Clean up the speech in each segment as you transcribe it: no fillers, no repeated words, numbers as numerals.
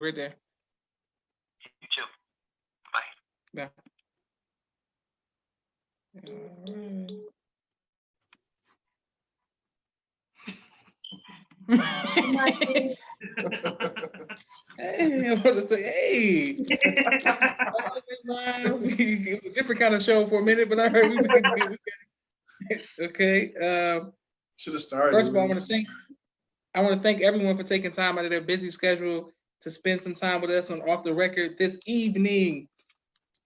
Right there. You too. Bye. Yeah. Alright. Hey, I want to say, hey, it was a different kind of show for a minute, but I heard okay. Should have started. First of all, I want to thank everyone for taking time out of their busy schedule to spend some time with us on Off the Record this evening.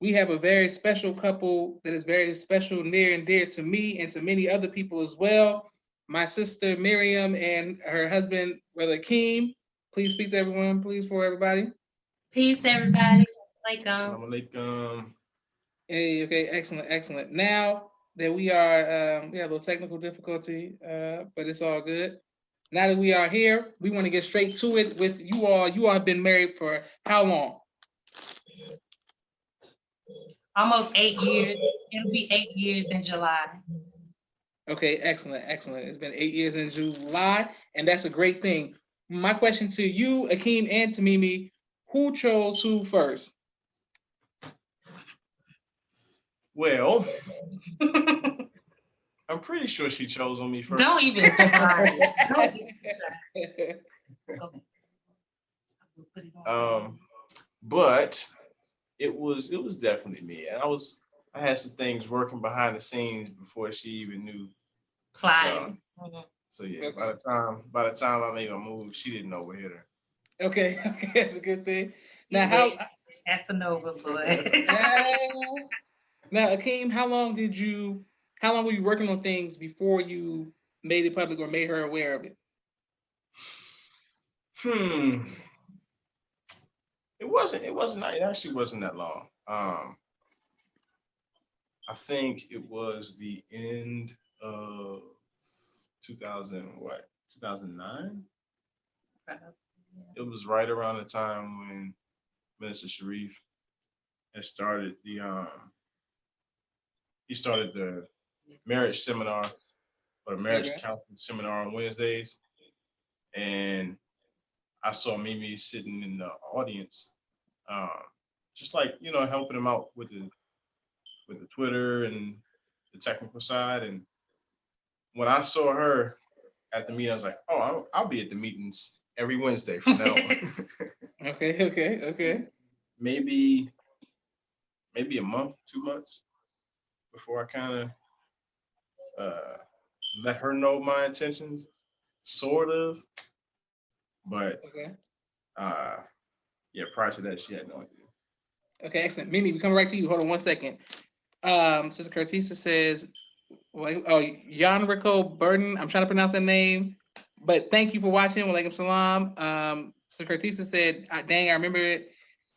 We have a very special couple that is very special, near and dear to me and to many other people as well. My sister Miriam and her husband, Brother Akeem. Please speak to everyone, please, for everybody. Peace, everybody. Like, Assalamu alaikum. Hey, okay, excellent, excellent. Now that we are, we have a little technical difficulty, but it's all good. Now that we are here, we want to get straight to it with you all. You all have been married for how long? almost 8 years. It'll be 8 years in July. Okay, excellent, excellent. It's been 8 years in July, and that's a great thing. My question to you, Akeem and to Mimi, who chose who first? Well, I'm pretty sure she chose on me first. Don't even try. Don't even try. But it was definitely me. And I had some things working behind the scenes before she even knew. Flying. So yeah, by the time I made my move, she didn't know what hit her. Okay, okay, that's a good thing. Now, That's a Nova boy. now, Akeem, how long were you working on things before you made it public or made her aware of it? It actually wasn't that long. I think it was the end of 2009. It was right around the time when Minister Sharif had started he started the marriage seminar or the marriage counseling seminar on Wednesdays, and I saw Mimi sitting in the audience, um, just like helping him out with the Twitter and the technical side. And when I saw her at the meeting, I was like, oh, I'll be at the meetings every Wednesday from now on. Okay. Maybe a month, 2 months before I kind of let her know my intentions, sort of. But yeah, prior to that, she had no idea. Okay, excellent. Mimi, we come right to you. Hold on one second. Sister Curtisa says, Jan Rico Burden. I'm trying to pronounce that name, but thank you for watching. Walaikum salam. Sister Curtisa said, dang, I remember it.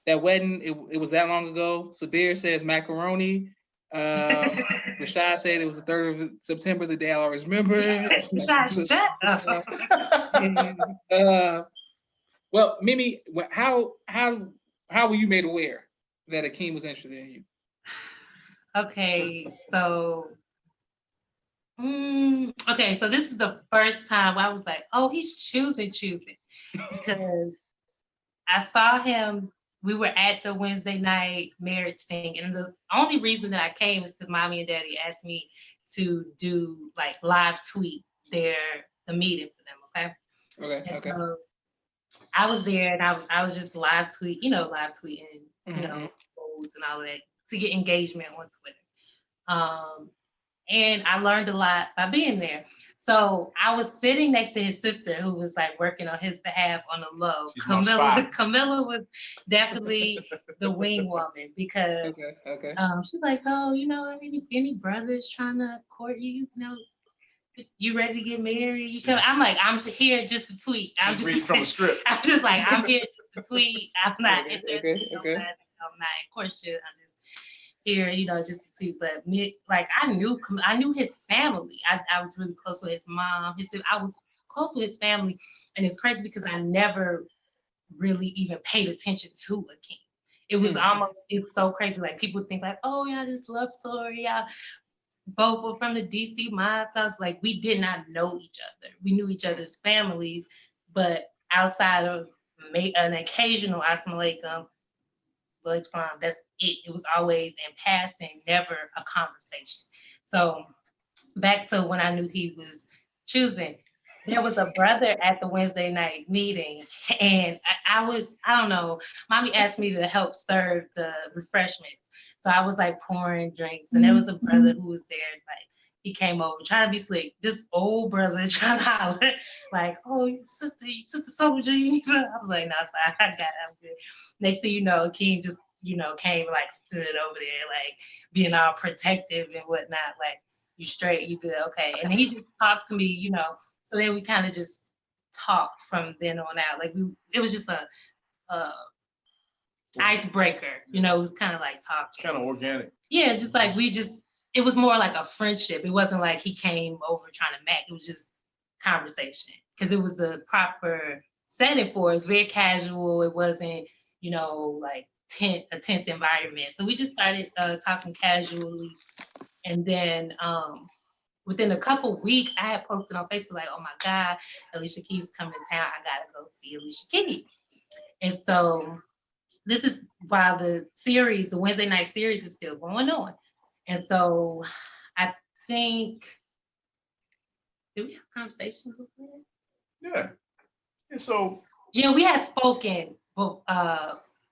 That wedding, it was that long ago. Sabir says macaroni. Rashad said it was the 3rd of September, the day I always remember. Rashad, shut up. Well, Mimi, how were you made aware that Akeem was interested in you? Okay, so so this is the first time I was like, oh, he's choosing, because I saw him. We were at the Wednesday night marriage thing, and the only reason that I came is because mommy and daddy asked me to do like live tweet the meeting for them. Okay. So I was there, and I was just live tweeting, polls and all of that to get engagement on Twitter. And I learned a lot by being there. So I was sitting next to his sister, who was like working on his behalf on the low. Camilla was definitely the wing woman, because she's like, so any brothers trying to court you, you ready to get married? You come. I'm like, I'm here just to tweet. I'm just read from the script. I'm just like, I'm here just to tweet. I'm not interested. I'm not in question. I'm just here, just to tweet. But me, like, I knew his family. I was really close to his mom. I was close to his family, and it's crazy because I never really even paid attention to Akeem. It was it's so crazy. Like, people think like, oh yeah, this love story. Yeah, both were from the DC Moms house. Like, we did not know each other. We knew each other's families, but outside of an occasional assalamu alaikum, Walaikum salam. That's it. It was always in passing, never a conversation. So back to when I knew he was choosing, there was a brother at the Wednesday night meeting, and I don't know, mommy asked me to help serve the refreshments. So I was like pouring drinks, and there was a brother who was there, like, he came over trying to be slick. This old brother trying to holler, like, oh, sister soldier, you need to. I was like, no, I got it, I'm good. Next thing you know, Akeem just, came, like, stood over there, like, being all protective and whatnot, like, you straight, you good, okay. And he just talked to me, so then we kind of just talked from then on out. Like, it was just a icebreaker, it was kind of like talking. It's kind of organic. Yeah, it's just like it was more like a friendship. It wasn't like he came over trying to mac. It was just conversation, because it was the proper setting for it. It's very casual. It wasn't, like a tense environment. So we just started talking casually. And then within a couple weeks, I had posted on Facebook like, oh my God, Alicia Keys coming to town. I gotta go see Alicia Keys. And so this is while the Wednesday night series is still going on. And so I think, did we have a conversation before? Yeah. And so. Yeah, we had spoken, but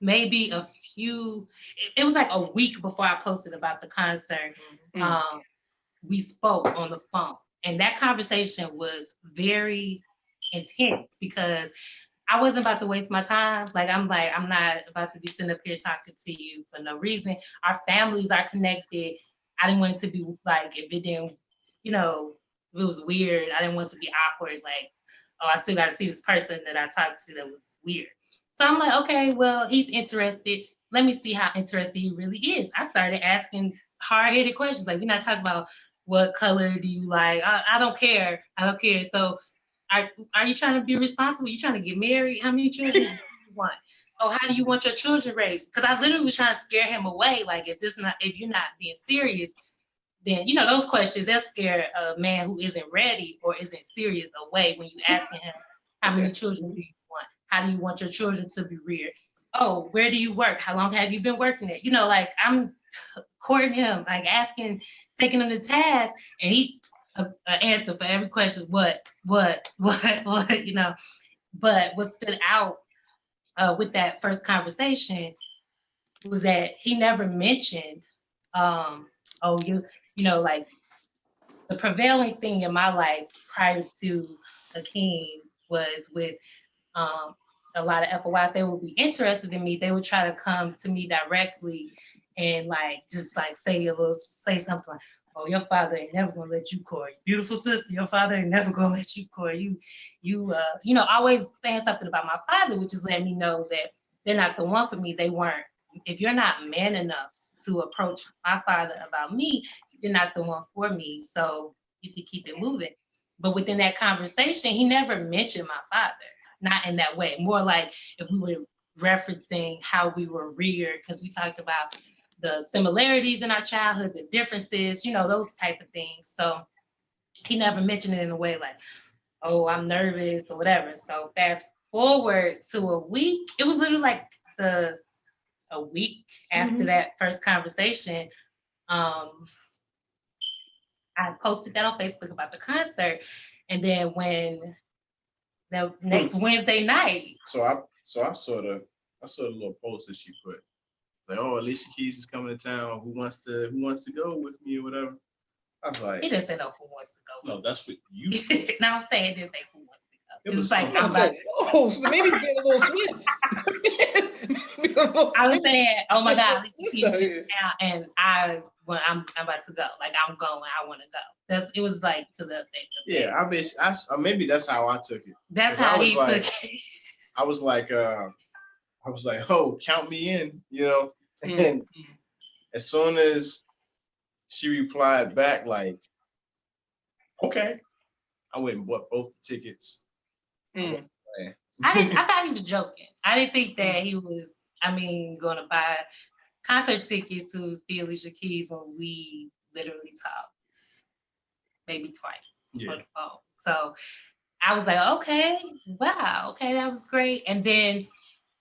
maybe it was like a week before I posted about the concert. We spoke on the phone, and that conversation was very intense because I wasn't about to waste my time. I'm not about to be sitting up here talking to you for no reason. Our families are connected. I didn't want it to be like, if it didn't, if it was weird, I didn't want it to be awkward. Like, oh, I still got to see this person that I talked to that was weird. So I'm like, okay, well, he's interested. Let me see how interested he really is. I started asking hard-headed questions. Like, we're not talking about what color do you like? I don't care. I don't care. So are you trying to be responsible? You trying to get married? How many children do you want? Oh, how do you want your children raised? Because I literally was trying to scare him away. Like, if you're not being serious, then those questions that scare a man who isn't ready or isn't serious away when you asking him, how many children do you want? How do you want your children to be reared? Oh, where do you work? How long have you been working there? Like, I'm courting him, like taking him to task, and he answer for every question, what. But what stood out with that first conversation was that he never mentioned, like, the prevailing thing in my life prior to Akeem was with a lot of FOI. If they would be interested in me, they would try to come to me directly and just say something like, oh, your father ain't never gonna let you court. Beautiful sister, your father ain't never gonna let you court. You always saying something about my father, which is letting me know that they're not the one for me. They weren't. If you're not man enough to approach my father about me, you're not the one for me. So you can keep it moving. But within that conversation, he never mentioned my father. Not in that way. More like if we were referencing how we were reared, because we talked about the similarities in our childhood, the differences, those type of things. So he never mentioned it in a way like, oh, I'm nervous or whatever. So fast forward to a week, it was literally like a week after that first conversation. I posted that on Facebook about the concert. And then when the next Wednesday night. So I saw the little post that she put. Like, oh, Alicia Keys is coming to town. Who wants to go with me or whatever? I was like, he didn't say no. Who wants to go? No, that's what you. No, I'm saying it didn't say who wants to go. It was like I'm about. Oh, so maybe being a little sweet. I was saying, oh my God, Alicia Keys is town, and I'm about to go. Like, I'm going. I want to go. It was like to the thing. Yeah, maybe that's how I took it. That's how he took it. I was like, oh, count me in, And as soon as she replied back, like, okay, I went and bought both the tickets. I thought he was joking. I didn't think that he was, going to buy concert tickets to see Alicia Keys when we literally talked maybe twice on the phone. So I was like, okay, wow, okay, that was great. And then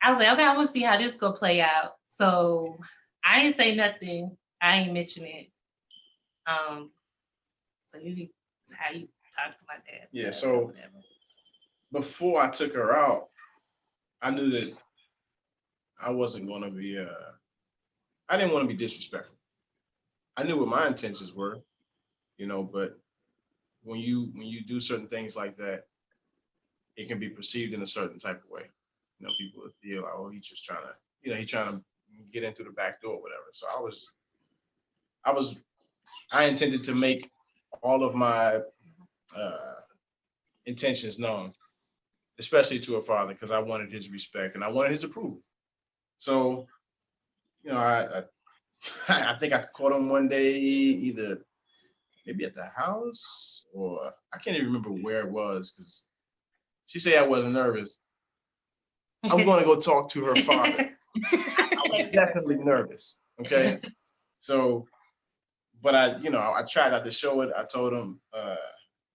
I was like, okay, I want to see how this gonna play out. So I ain't say nothing. I ain't mention it. So how you talk to my dad. Yeah, so before I took her out, I knew that I wasn't going to be, I didn't want to be disrespectful. I knew what my intentions were, but when you do certain things like that, it can be perceived in a certain type of way. People feel like, oh, he's just trying to, he's trying to get in through the back door, or whatever. So I intended to make all of my intentions known, especially to her father, because I wanted his respect and I wanted his approval. So, I I think I caught him one day, either maybe at the house, or I can't even remember where it was, because she said I wasn't nervous. I'm going to go talk to her father. I was definitely nervous. Okay. So, but I tried not to show it. I told him,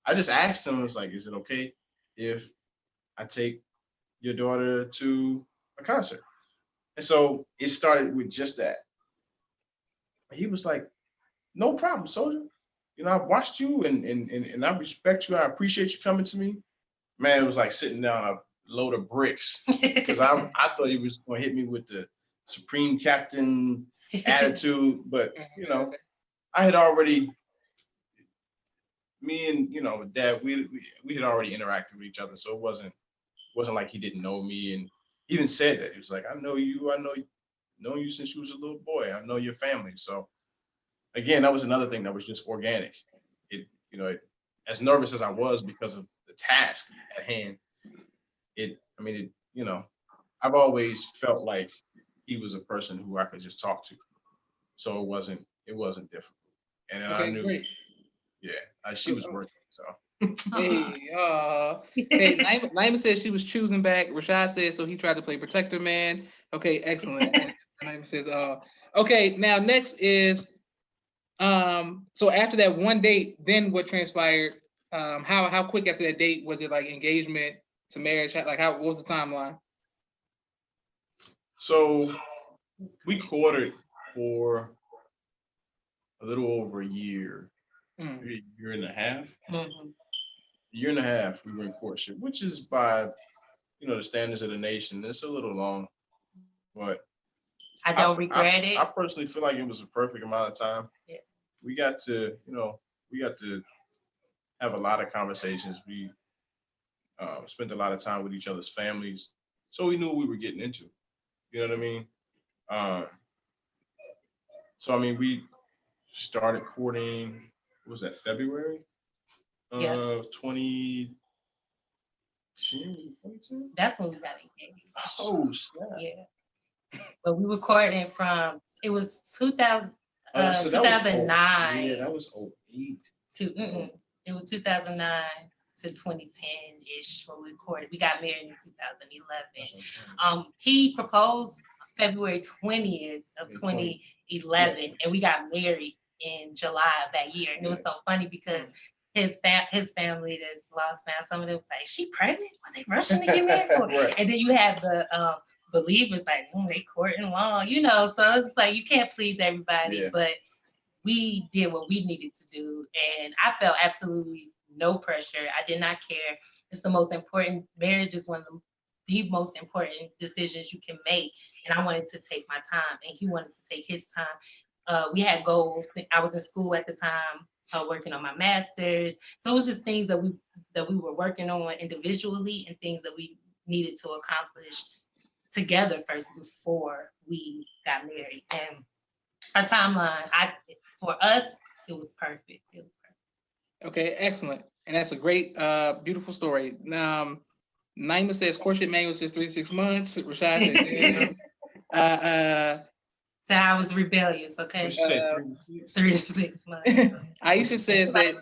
I just asked him, I was like, is it okay if I take your daughter to a concert? And so it started with just that. He was like, no problem, soldier. I've watched you and I respect you. I appreciate you coming to me. Man, it was like sitting down a load of bricks, because I thought he was going to hit me with the Supreme Captain attitude. But, I had already, me and Dad, we had already interacted with each other. So it wasn't like he didn't know me. And he even said that. He was like, I know you since you was a little boy. I know your family. So again, that was another thing that was just organic. As nervous as I was because of the task at hand, I've always felt like he was a person who I could just talk to. So it wasn't difficult. And then I knew, great. she was working. So hey, Naima says she was choosing back. Rashad says so he tried to play protector man. Okay, excellent. And Naima says, okay, now next is so after that one date, then what transpired? How quick after that date was it, like engagement to marriage? Like what was the timeline? So we courted for a little over a year, maybe a year and a half. Mm-hmm. A year and a half we were in courtship, which is by the standards of the nation. It's a little long, but I don't regret it. I personally feel like it was a perfect amount of time. Yeah. We got to have a lot of conversations. We spent a lot of time with each other's families, so we knew what we were getting into. You know what I mean? So I mean, we started courting. What was that, February of 2010? That's when we got engaged. Oh snap! Yeah, but we were courting from, it was 2000, so 2009. Yeah, that was 08. It was 2009 to 2010-ish when we recorded. We got married in 2011. He proposed February 20th of 2011, and we got married in July of that year. And it was so funny because his family that's lost found, some of them was like, "Is she pregnant? Were they rushing to get married for?" Right. And then you had the believers like, they courting long, So it's like you can't please everybody, but we did what we needed to do, and I felt absolutely no pressure. I did not care. It's the most important. Marriage is one of the most important decisions you can make, and I wanted to take my time, and he wanted to take his time. We had goals. I was in school at the time, working on my master's, so it was just things that we were working on individually, and things that we needed to accomplish together first before we got married. And our timeline, for us, it was perfect. Okay, excellent. And that's a great, beautiful story. Naima says courtship manual says 3 to 6 months. Rashad says, damn. So I was rebellious, okay? 3 to 6 months. Aisha says that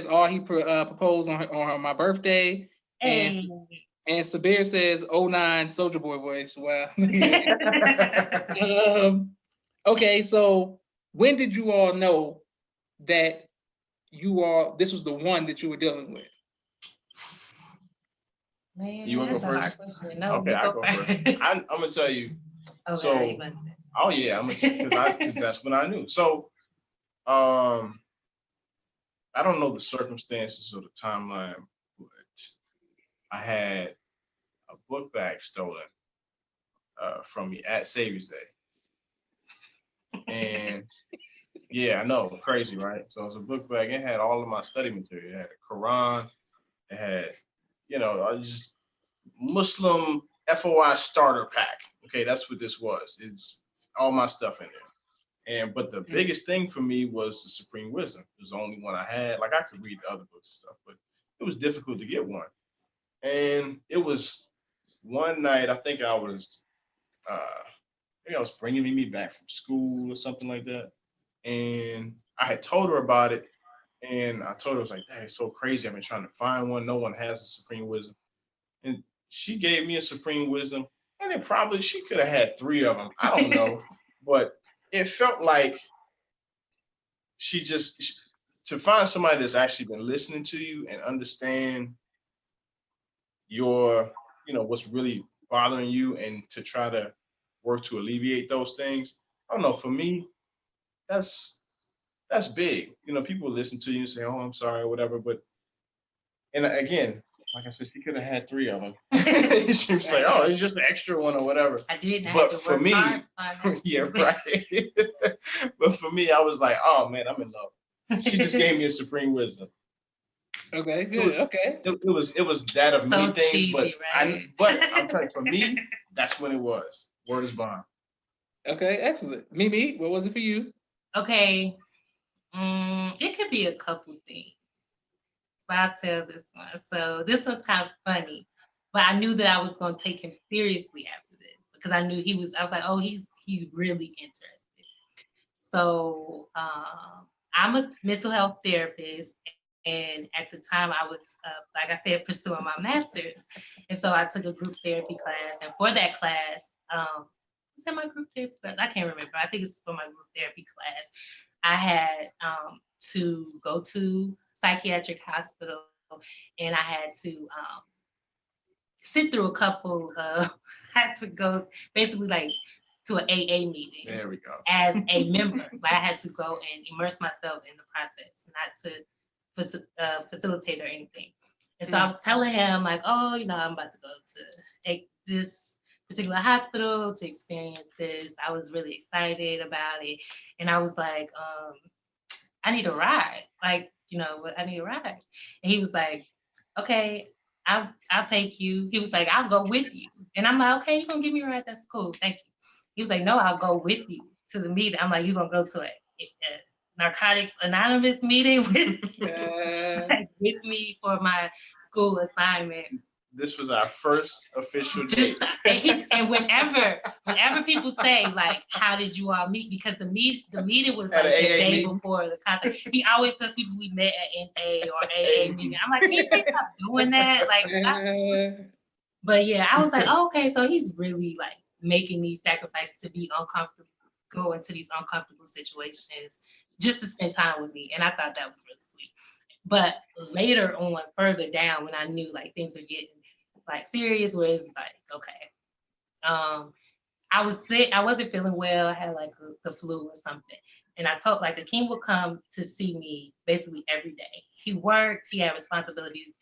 all he proposed on my birthday. Hey. And Sabir says 09 Soldier Boy voice. Wow. Okay, so when did you all know that this was the one that you were dealing with? Man, You want to that's go a hard first? question. No, Okay, you I go go first. first. I'm gonna tell you. Okay, So, you must say. oh yeah, I'm gonna because that's when I knew. So, um, I don't know the circumstances or the timeline, but I had a book bag stolen from me at Savior's Day, and yeah, I know, crazy, right? So it was a book bag. It had all of my study material. It had a Quran. It had, I just Muslim FOI starter pack. Okay, that's what this was. It's all my stuff in there. But the biggest thing for me was the Supreme Wisdom. It was the only one I had. Like I could read the other books and stuff, but it was difficult to get one. And it was one night. I think I was bringing Mimi back from school or something like that, and I had told her about it. And I told her, I was like, "That is so crazy. I've been trying to find one. No one has a Supreme Wisdom." And she gave me a Supreme Wisdom, and it probably she could have had 3 of them. I don't know, but it felt like to find somebody that's actually been listening to you and understand your, what's really bothering you, and to try to work to alleviate those things. I don't know. For me, that's big. People listen to you and say, "Oh, I'm sorry," or whatever. But and again, like I said, she could have had 3 of them. She was like, "Oh, it's just an extra one or whatever." I didn't. But have to for work me, hard to find that yeah, stupid- right. But for me, I was like, "Oh man, I'm in love." She just gave me a Supreme Wisdom. Okay, good. Okay. It was that of So many things, cheesy, right? but I'm telling you, for me, that's when it was. Word is bond. Okay, excellent. Mimi, what was it for you? Okay. It could be a couple things. But I'll tell this one. So this one's kind of funny, but I knew that I was going to take him seriously after this because I knew I was like, oh, he's really interested. So I'm a mental health therapist. And at the time, I was, like I said, pursuing my master's. And so I took a group therapy class. And for that class, was that my group therapy class? I can't remember. I think it's for my group therapy class. I had to go to psychiatric hospital, and I had to sit through a couple of, had to go basically like to an AA meeting. There we go. As a member. Like I had to go and immerse myself in the process, not to facilitate or anything. And so I was telling him like, oh, I'm about to go to this particular hospital to experience this. I was really excited about it. And I was like, I need a ride. Like, I need a ride. And he was like, okay, I'll take you. He was like, I'll go with you. And I'm like, okay, you're gonna give me a ride? That's cool. Thank you. He was like, no, I'll go with you to the meeting. I'm like, you're gonna go to a Narcotics Anonymous meeting with me for my school assignment. This was our first official date. And whenever people say like, how did you all meet? Because the meeting was like the day before the concert. He always tells people we met at NA or AA meeting. I'm like, can you please stop doing that? Like, but yeah, I was like, oh, okay, so he's really like making these sacrifices to be uncomfortable, go into these uncomfortable situations just to spend time with me. And I thought that was really sweet. But later on, further down, when I knew like things were getting like serious, where it's like, okay, I was sick, I wasn't feeling well, I had like the flu or something. And I told like Akeem would come to see me basically every day. He worked, he had responsibilities,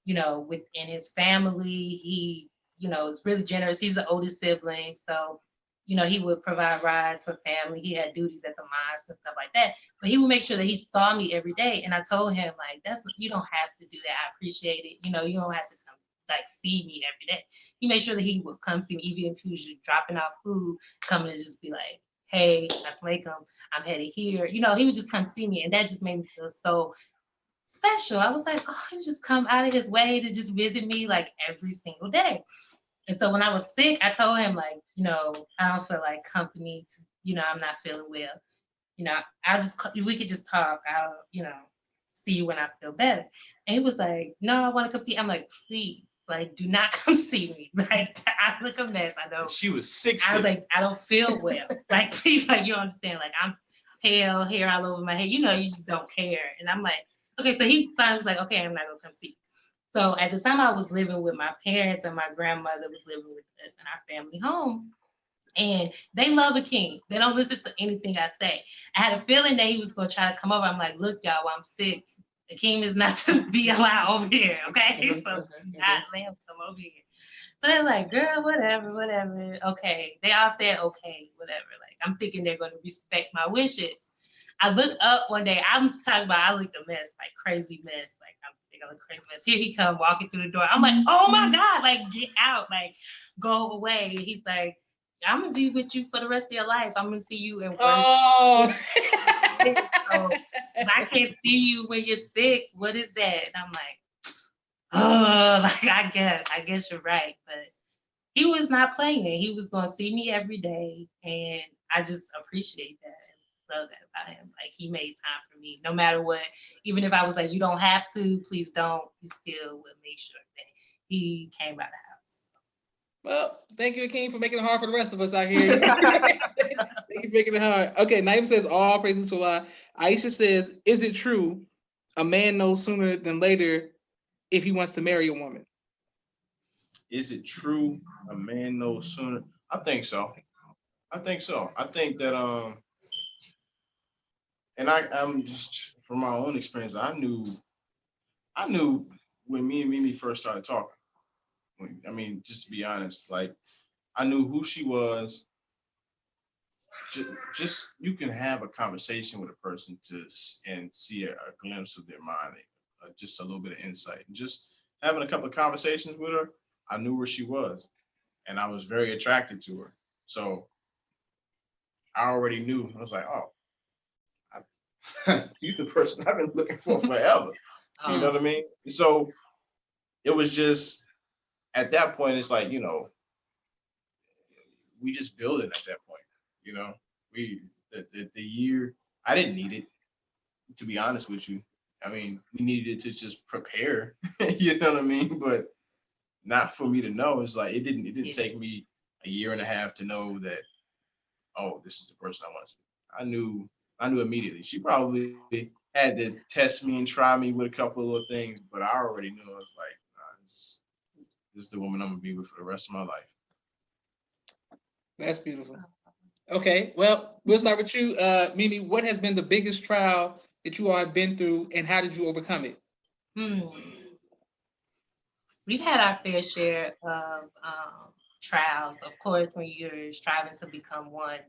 within his family. He, is really generous. He's the oldest sibling. So, he would provide rides for family. He had duties at the mosque and stuff like that. But he would make sure that he saw me every day. And I told him, like, you don't have to do that. I appreciate it. You don't have to come, like, see me every day. He made sure that he would come see me, even if he was just dropping off food, coming to just be like, hey, assalamualaikum, I'm headed here. He would just come see me. And that just made me feel so special. I was like, oh, he just come out of his way to just visit me like every single day. And so when I was sick, I told him like, I don't feel like company. I'm not feeling well. We could just talk. I'll, see you when I feel better. And he was like, no, I want to come see. I'm like, please, like, do not come see me. Like, I look a mess. I know. She was 6. I was like, I don't feel well. Like, please, like, you understand? Like, I'm pale, hair all over my head. You just don't care. And I'm like, okay. So he finally was like, okay, I'm not gonna come see you. So at the time I was living with my parents and my grandmother was living with us in our family home. And they love Akeem. They don't listen to anything I say. I had a feeling that he was gonna try to come over. I'm like, look, y'all, I'm sick. Akeem is not to be allowed over here, okay? So not let him come over here. So they're like, girl, whatever, whatever. Okay. They all said okay, whatever. Like I'm thinking they're gonna respect my wishes. I looked up one day. I'm talking about I looked a mess, like crazy mess. Like I'm sick of a crazy mess. Here he come walking through the door. I'm like, oh my God, like get out, like go away. He's like, I'm gonna be with you for the rest of your life. I'm gonna see you in worse. Oh. So if I can't see you when you're sick, what is that? And I'm like, oh, like I guess you're right. But he was not playing it. He was gonna see me every day, and I just appreciate that and love that about him. Like he made time for me, no matter what. Even if I was like, you don't have to, please don't. He still would make sure that he came by the house. Well, thank you, Akeem, for making it hard for the rest of us out here. Thank you for making it hard. Okay, Naeem says, all praises to Allah. Aisha says, is it true a man knows sooner than later if he wants to marry a woman? Is it true a man knows sooner? I think so. I think that and I'm just from my own experience, I knew when me and Mimi first started talking. I mean, just to be honest, like I knew who she was. Just you can have a conversation with a person and see a glimpse of their mind, just a little bit of insight. And just having a couple of conversations with her, I knew where she was, and I was very attracted to her. So I already knew. I was like, oh, you're the person I've been looking for forever. You know what I mean? So it was just at that point, it's like, we just build it at that point. We the year I didn't need it, to be honest with you. I mean, we needed it to just prepare, you know what I mean? But not for me to know. It's like it didn't take me a year and a half to know that, oh, this is the person I want to be. I knew immediately. She probably had to test me and try me with a couple of things, but I already knew. I was like, nah, this is the woman I'm gonna be with for the rest of my life. That's beautiful. Okay, well, we'll start with you, Mimi. What has been the biggest trial that you all have been through, and how did you overcome it? We've had our fair share of trials. Of course, when you're striving to become one,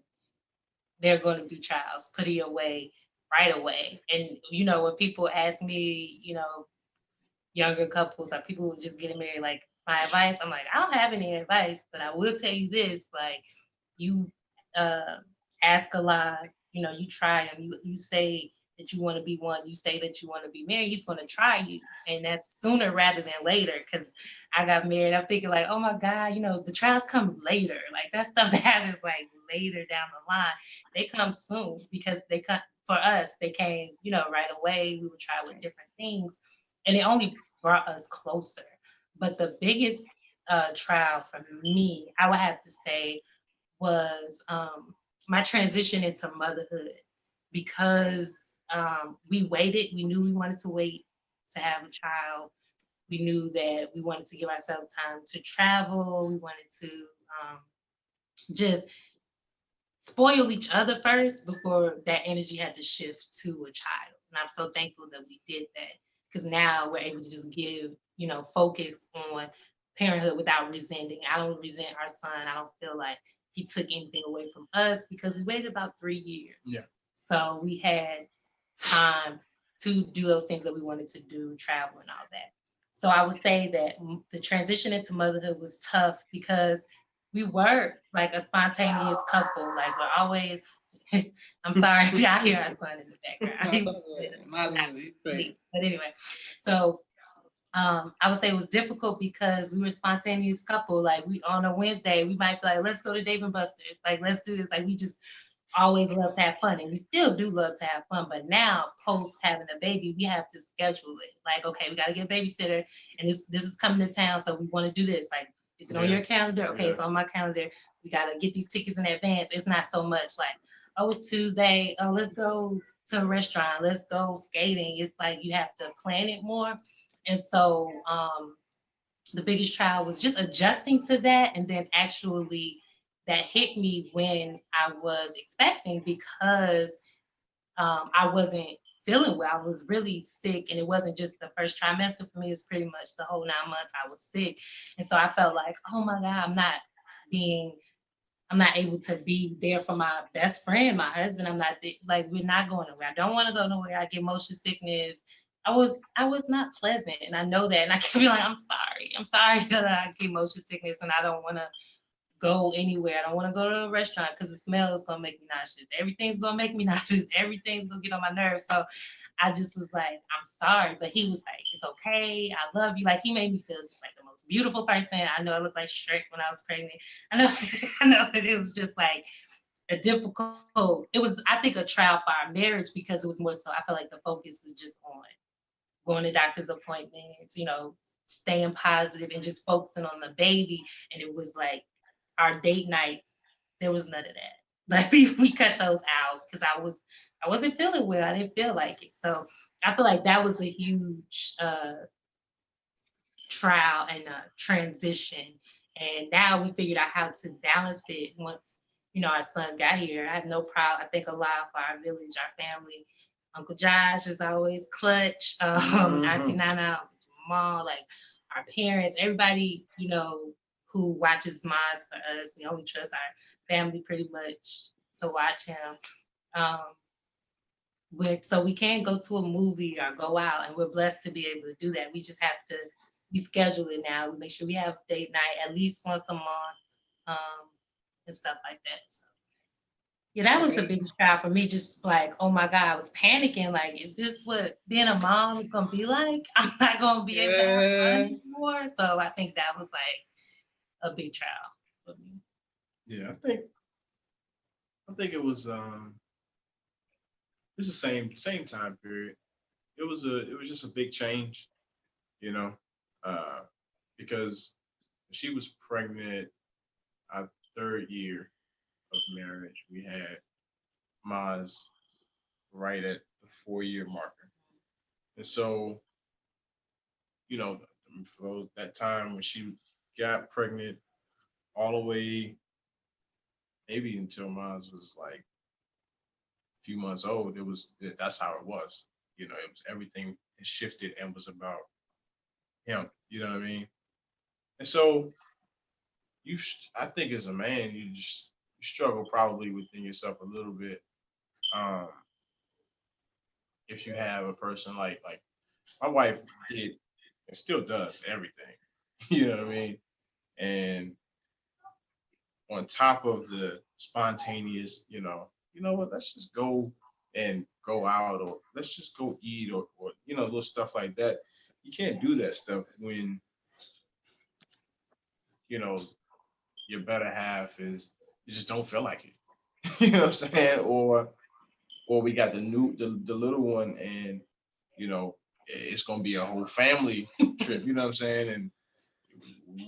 there are going to be trials. Put it away right away. And when people ask me, younger couples or people who just getting married, like my advice, I'm like, I don't have any advice, but I will tell you this: like, you ask Allah, you try him, you say that you want to be one, you say that you want to be married, he's going to try you, and that's sooner rather than later. Because I got married, I'm thinking like, oh my God, the trials come later, like that stuff that happens like later down the line. They come soon because they come for us. They came, right away. We would try with different things, and it only brought us closer. But the biggest trial for me, I would have to say, was my transition into motherhood, because we waited. We knew we wanted to wait to have a child. We knew that we wanted to give ourselves time to travel. We wanted to just spoil each other first before that energy had to shift to a child. And I'm so thankful that we did that, because now we're able to just give, focus on parenthood without resenting. I don't resent our son. I don't feel like he took anything away from us, because we waited about 3 years. Yeah. So we had time to do those things that we wanted to do, travel and all that. So I would say that the transition into motherhood was tough, because we were like a spontaneous couple. Like we're always, I'm sorry if y'all hear our son in the background. But anyway, so I would say it was difficult because we were a spontaneous couple. Like we on a Wednesday, we might be like, let's go to Dave and Buster's. Like, let's do this. Like we just always love to have fun, and we still do love to have fun. But now, post having a baby, we have to schedule it. Like, okay, we got to get a babysitter, and this is coming to town, so we want to do this. Like, is it on your calendar? Okay, it's on my calendar. We got to get these tickets in advance. It's not so much like, oh, it's Tuesday. Oh, let's go to a restaurant. Let's go skating. It's like you have to plan it more. And so the biggest trial was just adjusting to that. And then actually that hit me when I was expecting because I wasn't feeling well. I was really sick, and it wasn't just the first trimester for me. It's pretty much the whole 9 months I was sick, and so I felt like, oh my God, being, I'm not able to be there for my best friend, my husband. I'm not like we're not going nowhere. I don't want to go nowhere. I get motion sickness. I was not pleasant, and I know that, and I kept being like, I'm sorry that I get motion sickness, and I don't want to go anywhere. I don't want to go to a restaurant because the smell is gonna make me nauseous. Everything's gonna make me nauseous. Everything's gonna get on my nerves. So I just was like, I'm sorry. But he was like, it's okay. I love you. Like he made me feel just like the most beautiful person. I know I looked like Shrek when I was pregnant. I know, I know that it was just like a difficult, it was, I think, a trial for our marriage because it was more so, I felt like the focus was just on going to doctor's appointments, staying positive and just focusing on the baby. And it was like our date nights, there was none of that. Like we cut those out because I wasn't feeling well. I didn't feel like it. So I feel like that was a huge trial and transition. And now we figured out how to balance it once, our son got here. I have no problem. I think a lot for our village, our family. Uncle Josh is always clutch. Auntie Nana, mom, like our parents, everybody, who watches Maz for us. We only trust our family pretty much to watch him. Um, so we can't go to a movie or go out, and we're blessed to be able to do that. We just have to, we schedule it now. We make sure we have date night at least once a month, and stuff like that. So yeah, that was the biggest trial for me. Just like, oh my God, I was panicking. Like, is this what being a mom is gonna be like? I'm not gonna be able to have fun anymore. So I think that was like a big trial for me. Yeah, I think it was it's the same time period. It was just a big change, you know, uh, because she was pregnant our third year of marriage. We had Maz right at the 4 year marker, and so for that time when she got pregnant, all the way maybe until Maz was like a few months old, that's how it was. It was everything had shifted and was about him. You know what I mean? And so I think as a man, you struggle probably within yourself a little bit, um, if you have a person like my wife did and still does everything. You know what I mean? And on top of the spontaneous, what, let's just go and go out, or let's just go eat, or little stuff like that. You can't do that stuff when you know your better half is you just don't feel like it. You know what I'm saying? Or we got the little one, and it's gonna be a whole family trip. You know what I'm saying? And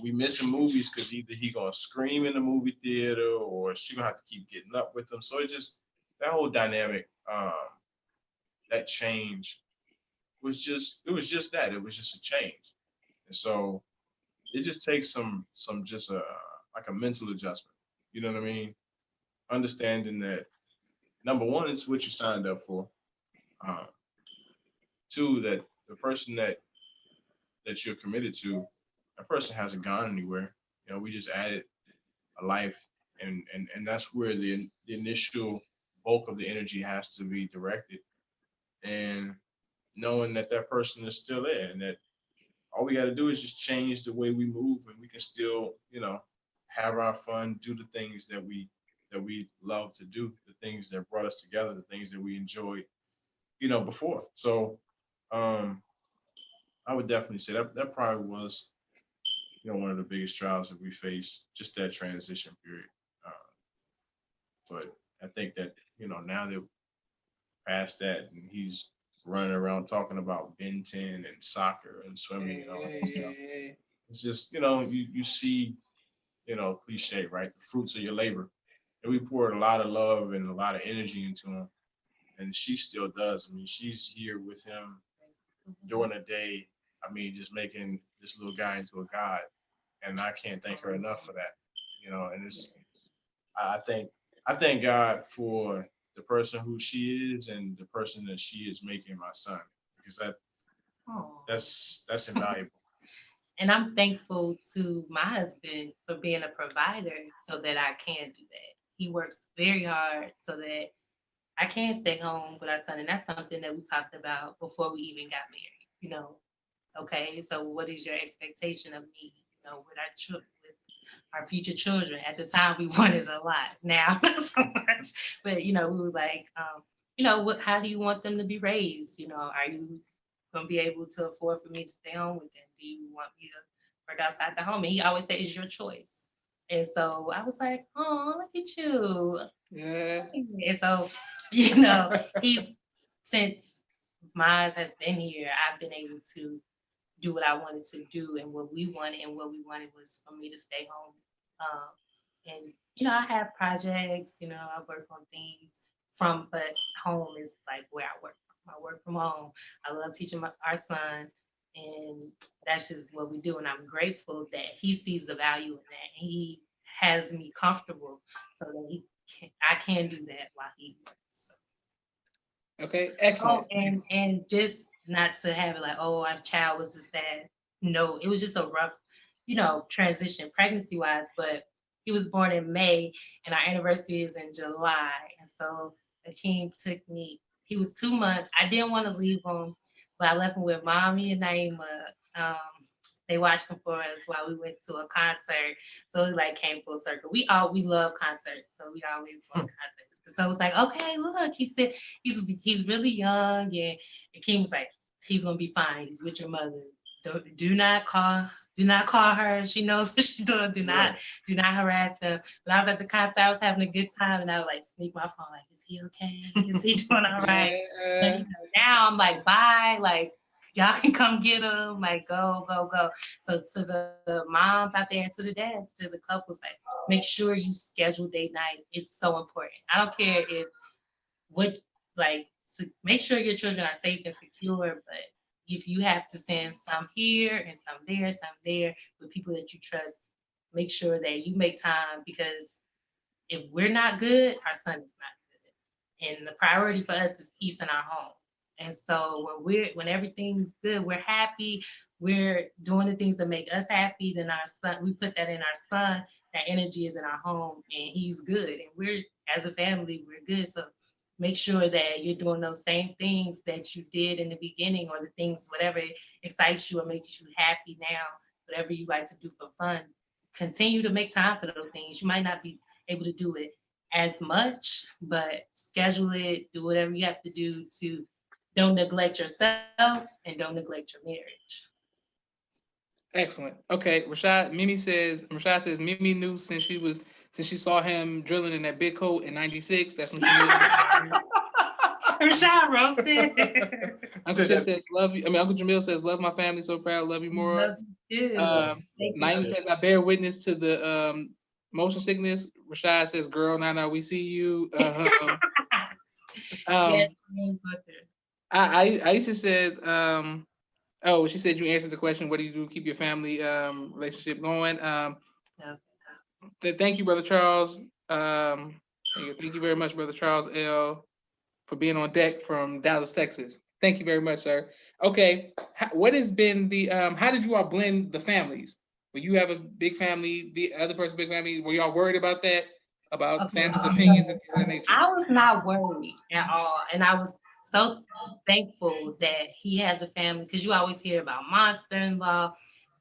we missing movies because either he gonna scream in the movie theater or she gonna have to keep getting up with him. So it's just that whole dynamic, that change it was just that. It was just a change. And so it just takes some just like a mental adjustment. You know what I mean? Understanding that number one, it's what you signed up for. Um, two, that the person that you're committed to, that person hasn't gone anywhere. We just added a life, and that's where the initial bulk of the energy has to be directed, and knowing that that person is still there, and that all we got to do is just change the way we move, and we can still have our fun, do the things that we love to do, the things that brought us together, the things that we enjoyed before. So um I would definitely say that probably was one of the biggest trials that we faced, just that transition period. uh, but I think that now that past that, and he's running around talking about Ben 10 and soccer and swimming and all that stuff. It's just you see cliche, right? The fruits of your labor, and we poured a lot of love and a lot of energy into him, and she still does. I mean, she's here with him during the day, I mean, just making this little guy into a god, and I can't thank her enough for that. You know, and I think I thank God for the person who she is and the person that she is making my son, because Oh. that's invaluable. And I'm thankful to my husband for being a provider so that I can do that. He works very hard so that I can stay home with our son. And that's something that we talked about before we even got married, Okay, so what is your expectation of me, with with our future children? At the time, we wanted a lot. Now, not so much. But we were like, what? How do you want them to be raised? Are you gonna be able to afford for me to stay home with them? Do you want me to work outside the home? And he always said, "It's your choice." And so I was like, "Oh, look at you!" Yeah. And so, he's since Miles has been here, I've been able to do what I wanted to do and what we wanted, and what we wanted was for me to stay home. And I have projects, I work on things but home is like where I work. I work from home. I love teaching our sons, and that's just what we do. And I'm grateful that he sees the value in that, and he has me comfortable so that I can do that while he works. So. Okay, Oh, excellent. and just not to have it like, oh, our child was a sad. No, it was just a rough, transition pregnancy wise. But he was born in May, and our anniversary is in July. And so Akeem took me. He was 2 months. I didn't want to leave him, but I left him with mommy and Naima. Um, they watched him for us while we went to a concert. So it like came full circle. We love concerts, so we always love concerts. So it was like, okay, look, he said he's really young, and Kim was like, he's gonna be fine. He's with your mother. Do not call her. She knows what she's doing. Do not harass them. When I was at the concert, I was having a good time, and I would like sneak my phone, like, is he okay? Is he doing all right? But, Yeah. now I'm like, bye, like y'all can come get him, like go, go, go. So to the moms out there and to the dads, to the couples, like make sure you schedule date night. It's so important. I don't care if what like make sure your children are safe and secure, but if you have to send some here and some there with people that you trust, make sure that you make time, because if we're not good, our son is not good. And the priority for us is peace in our home. And so when everything's good, we're happy, we're doing the things that make us happy, then our son, we put that in our son, that energy is in our home and he's good. And we're as a family, we're good. So make sure that you're doing those same things that you did in the beginning, or the things, whatever excites you or makes you happy now, whatever you like to do for fun. Continue to make time for those things. You might not be able to do it as much, but schedule it, do whatever you have to do to don't neglect yourself and don't neglect your marriage. Excellent. Okay, Rashad says Mimi knew since she saw him drilling in that big coat in '96. That's when she knew. Rashad roasted. Uncle Chip says love you. I mean, Uncle Jamil says love my family so proud, love you more. Love you too. Naima says I bear witness to the motion sickness. Rashad says, girl, now we see you. Yes, Aisha says, oh, she said you answered the question. What do you do to keep your family relationship going? Thank you, Brother Charles. Thank you very much, Brother Charles L, for being on deck from Dallas, Texas. Thank you very much, sir. Okay, what has been the how did you all blend the families? When you have a big family, the other person big family, were y'all worried about that? About families' opinions and things of that nature? I was not worried at all. And I was so thankful that he has a family, because you always hear about monster-in-law.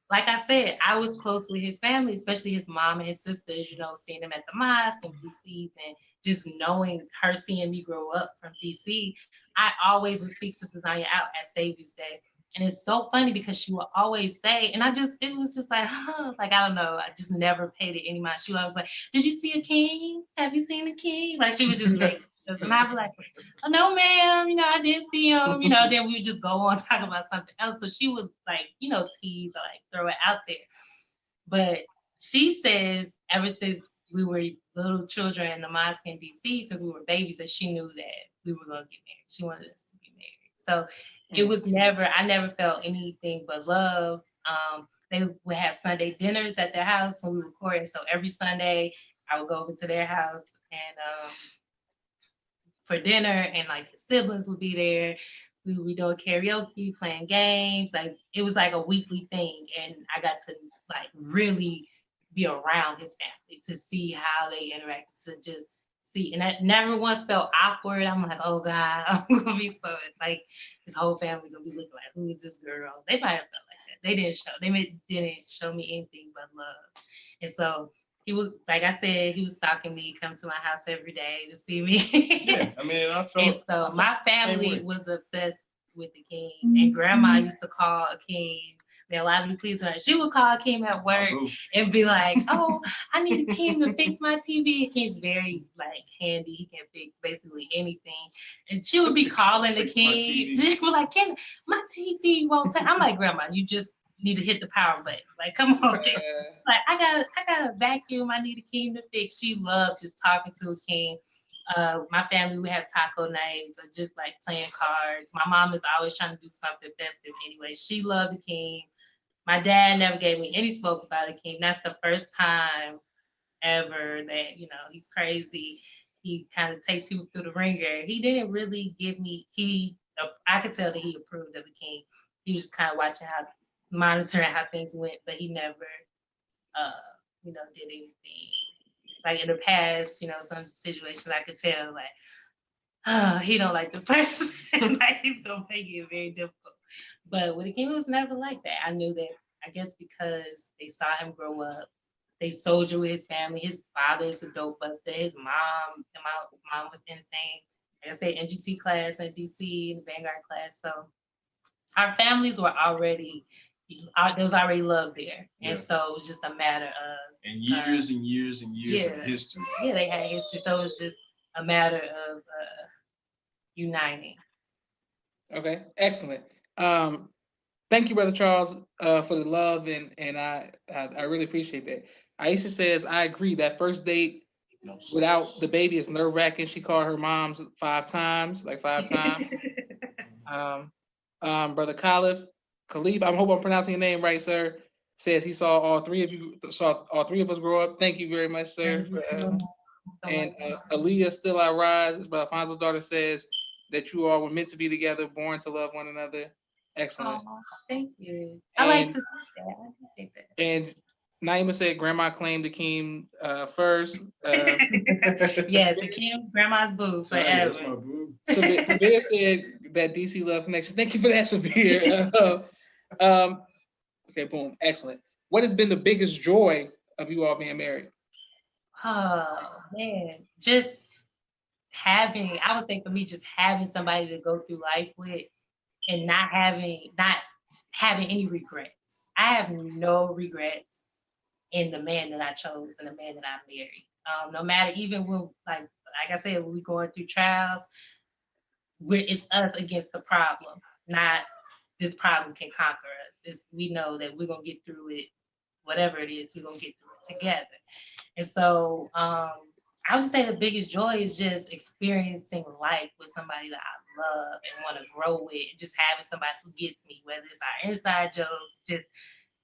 Like I said, I was close with his family, especially his mom and his sisters, seeing them at the mosque and DCs, and just knowing her seeing me grow up from DC. I always would seek Sister Zanya out at Savior's Day. And it's so funny because she would always say, and it was just like, like, I don't know, I just never paid it any mind. She was like, did you see a king? Have you seen a king? Like, she was just like, and I'd be like, oh, no, ma'am, I didn't see him, then we would just go on talking about something else. So she would like, tease or like throw it out there. But she says ever since we were little children in the mosque in DC, since we were babies, that she knew that we were going to get married. She wanted us to be married. So it was never, I never felt anything but love. They would have Sunday dinners at their house when we recorded. So every Sunday I would go over to their house and for dinner, and like his siblings would be there. We would be doing karaoke, playing games. Like it was like a weekly thing. And I got to like really be around his family to see how they interact, to just see. And I never once felt awkward. I'm like, oh God, I'm gonna be so like his whole family gonna be looking like, who is this girl? They might have felt like that. Didn't show me anything but love. And so he was, like I said, he was stalking me, come to my house every day to see me. Yeah, I mean, I And felt. so my way. family was obsessed with Akeem. And grandma used to call Akeem, man, allow me to please her. She would call Akeem at work and be like, oh, I need Akeem to fix my TV. Akeem's very like handy. He can fix basically anything. And she would be calling Akeem. She was like, Ken, my TV won't turn. I'm like, grandma, you just need to hit the power button. Like, come on. Like, I got a vacuum I need Akeem to fix. She loved just talking to Akeem. My family would have taco nights or just like playing cards. My mom is always trying to do something festive anyway. She loved Akeem. My dad never gave me any smoke about Akeem. That's the first time ever that, you know, he's crazy. He kind of takes people through the ringer. He didn't really give me, I could tell that he approved of Akeem. He was kind of monitoring how things went, but he never, did anything. Like in the past, some situations I could tell, like, oh, he don't like this person. Like he's gonna make it very difficult. But with Akeem, it was never like that. I knew that, I guess because they saw him grow up, they soldier with his family. His father is a dope buster. His mom, and my mom was insane. Like I said, NGT class and DC and Vanguard class. So our families were already, there was already love there. And so it was just a matter of. And years and years and years of history. Yeah, they had history. So it was just a matter of uniting. Okay, excellent. Thank you, Brother Charles, for the love, and I really appreciate that. Aisha says, I agree, that first date without the baby is nerve-wracking. She called her moms 5 times, like 5 times. Brother Khalib, I hope I'm pronouncing your name right, sir, says he saw all three of us grow up. Thank you very much, sir. And Aaliyah, Still I Rise, as Brother Alfonso's daughter says, that you all were meant to be together, born to love one another. Excellent. Oh, thank you. I like to see that. I think that. And Naima said Grandma claimed Akeem first. Yes, Akeem, Grandma's boo forever. That's my boo. Sabir said that DC Love Connection. Thank you for that, Sabir. Okay, boom. Excellent. What has been the biggest joy of you all being married? Oh, man. Just having, I would say for me, just having somebody to go through life with and not having any regrets. I have no regrets in the man that I chose and the man that I married. No matter, even when, like I said, when we going through trials, it's us against the problem, not this problem can conquer us. We know that we're gonna get through it, whatever it is, we're gonna get through it together. And so I would say the biggest joy is just experiencing life with somebody that I love and want to grow with, just having somebody who gets me, whether it's our inside jokes, just,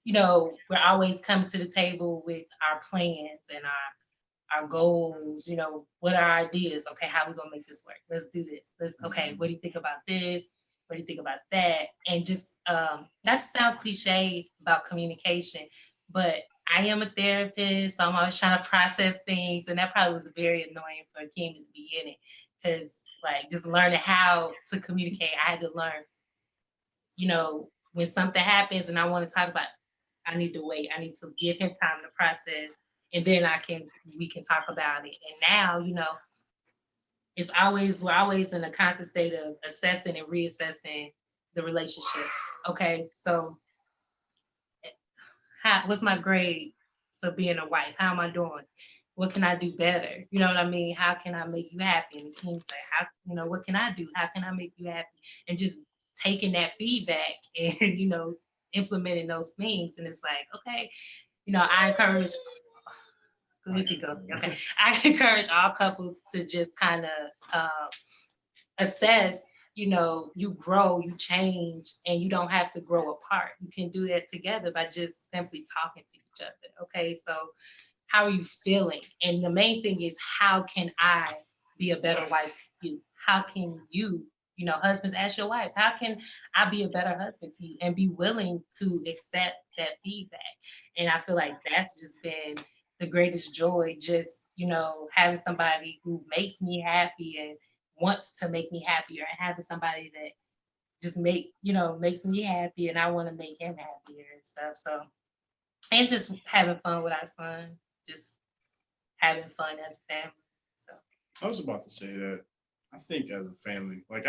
we're always coming to the table with our plans and our goals, what are our ideas? Okay, how are we gonna make this work? Let's do this. Okay, what do you think about this? What do you think about that? And just not to sound cliche about communication, but I am a therapist, so I'm always trying to process things, and that probably was very annoying for Akeem in the beginning, because like just learning how to communicate, I had to learn, when something happens and I want to talk about, I need to wait. I need to give him time to process, and then we can talk about it. And now, we're always in a constant state of assessing and reassessing the relationship. Okay, so what's my grade for being a wife? How am I doing? What can I do better? You know what I mean? How can I make you happy? And Akeem's like, what can I do? How can I make you happy? And just taking that feedback and, implementing those things. And it's like, okay, I encourage, I encourage all couples to just kind of assess you grow, you change, and you don't have to grow apart. You can do that together by just simply talking to each other. Okay, so how are you feeling? And the main thing is, how can I be a better wife to you? How can you, husbands, ask your wives, how can I be a better husband to you? And be willing to accept that feedback. And I feel like that's just been the greatest joy, just, having somebody who makes me happy and wants to make me happier, and having somebody that just makes me happy and I want to make him happier and stuff. So, and just having fun with our son, just having fun as a family. So I was about to say that. I think as a family, like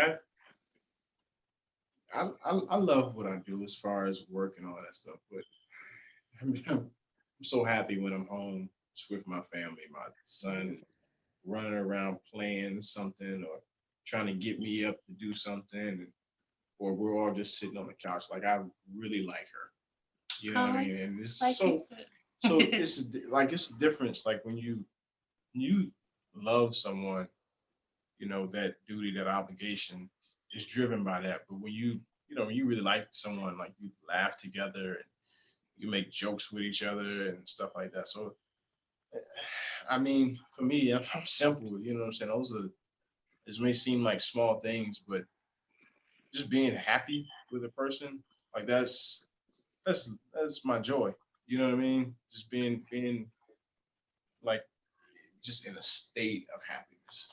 I love what I do as far as work and all that stuff, but I'm so happy when I'm home with my family. My son running around playing something or trying to get me up to do something, or we're all just sitting on the couch. Like I really like her. You know what I mean? And it's like so so it's a difference. Like when you love someone, that duty, that obligation is driven by that. But when you really like someone, like you laugh together and you make jokes with each other and stuff like that. So, I mean, for me, I'm simple. You know what I'm saying? This may seem like small things, but just being happy with a person, like that's my joy. You know what I mean? Just being like just in a state of happiness.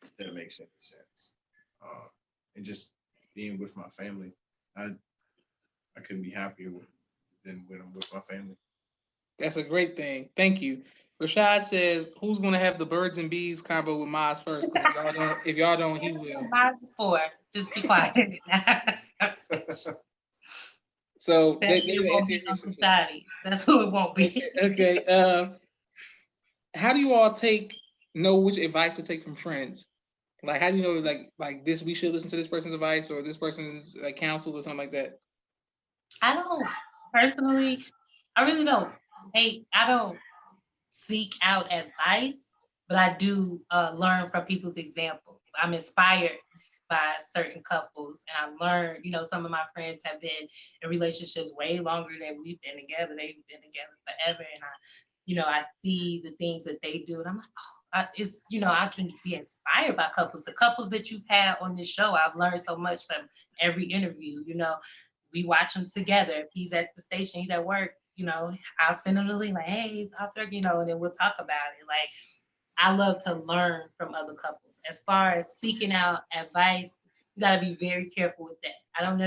If that makes any sense. Uh, and just being with my family. I I couldn't be happier than when I'm with my family. That's a great thing. Thank you. Rashad says, "Who's going to have the birds and bees combo with Miles first? Because if y'all don't, he will." mine's four. Just be quiet. So That they it will won't answer your be question. Uncle Johnny. That's who it won't be. Okay. How do you all know which advice to take from friends? Like, how do you know like this? We should listen to this person's advice or this person's counsel or something like that. I don't personally, I really don't I don't seek out advice, but I do learn from people's examples. I'm inspired by certain couples, and I learned, some of my friends have been in relationships way longer than we've been together. They've been together forever, and I see the things that they do, and I'm like, oh, I can be inspired by couples. The couples that you've had on this show, I've learned so much from every interview. We watch them together. If he's at the station, he's at work, I'll send him the link, like, hey, after, and then we'll talk about it. Like, I love to learn from other couples. As far as seeking out advice, you got to be very careful with that. I don't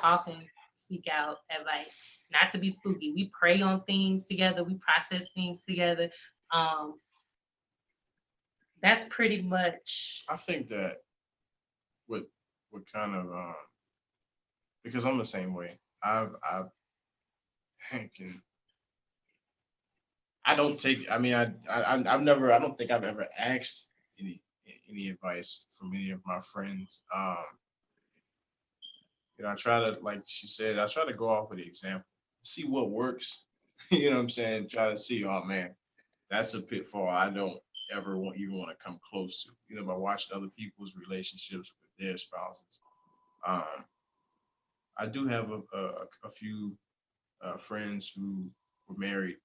often seek out advice, not to be spooky. We pray on things together, we process things together. Um, that's pretty much. I think that what kind of because I'm the same way. Heck, I don't take. I mean, I've never. I don't think I've ever asked any advice from any of my friends. I try to, like she said, I try to go off of the example, see what works. You know what I'm saying? Try to see, oh man, that's a pitfall I don't ever even want to come close to. By watching other people's relationships with their spouses. Um, I do have a few friends who were married.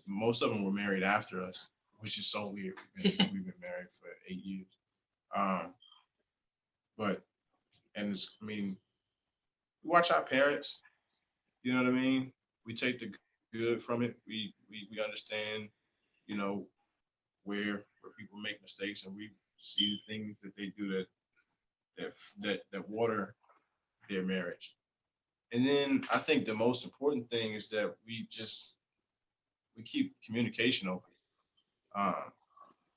Most of them were married after us, which is so weird. We've been married for 8 years. Um, but I mean, we watch our parents. You know what I mean? We take the good from it. We understand. You know where people make mistakes, and we see the things that they do that water their marriage. And then I think the most important thing is that we keep communication open. Um,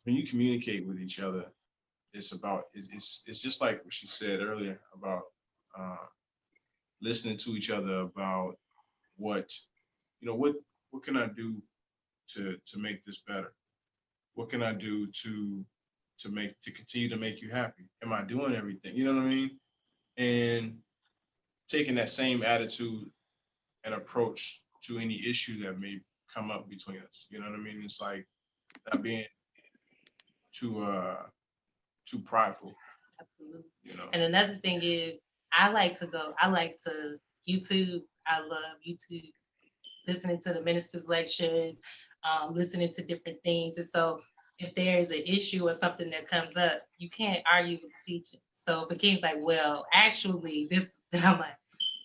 when you communicate with each other, it's just like what she said earlier about uh, listening to each other about what what can I do to make this better? What can I do to continue to make you happy? Am I doing everything? You know what I mean? And taking that same attitude and approach to any issue that may come up between us. You know what I mean? It's like not being too too prideful. Absolutely. You know. And another thing is, I like to YouTube. I love YouTube, listening to the ministers' lectures, listening to different things. And so, if there is an issue or something that comes up, you can't argue with the teacher. So if a kid's like, well, actually, this, then I'm like,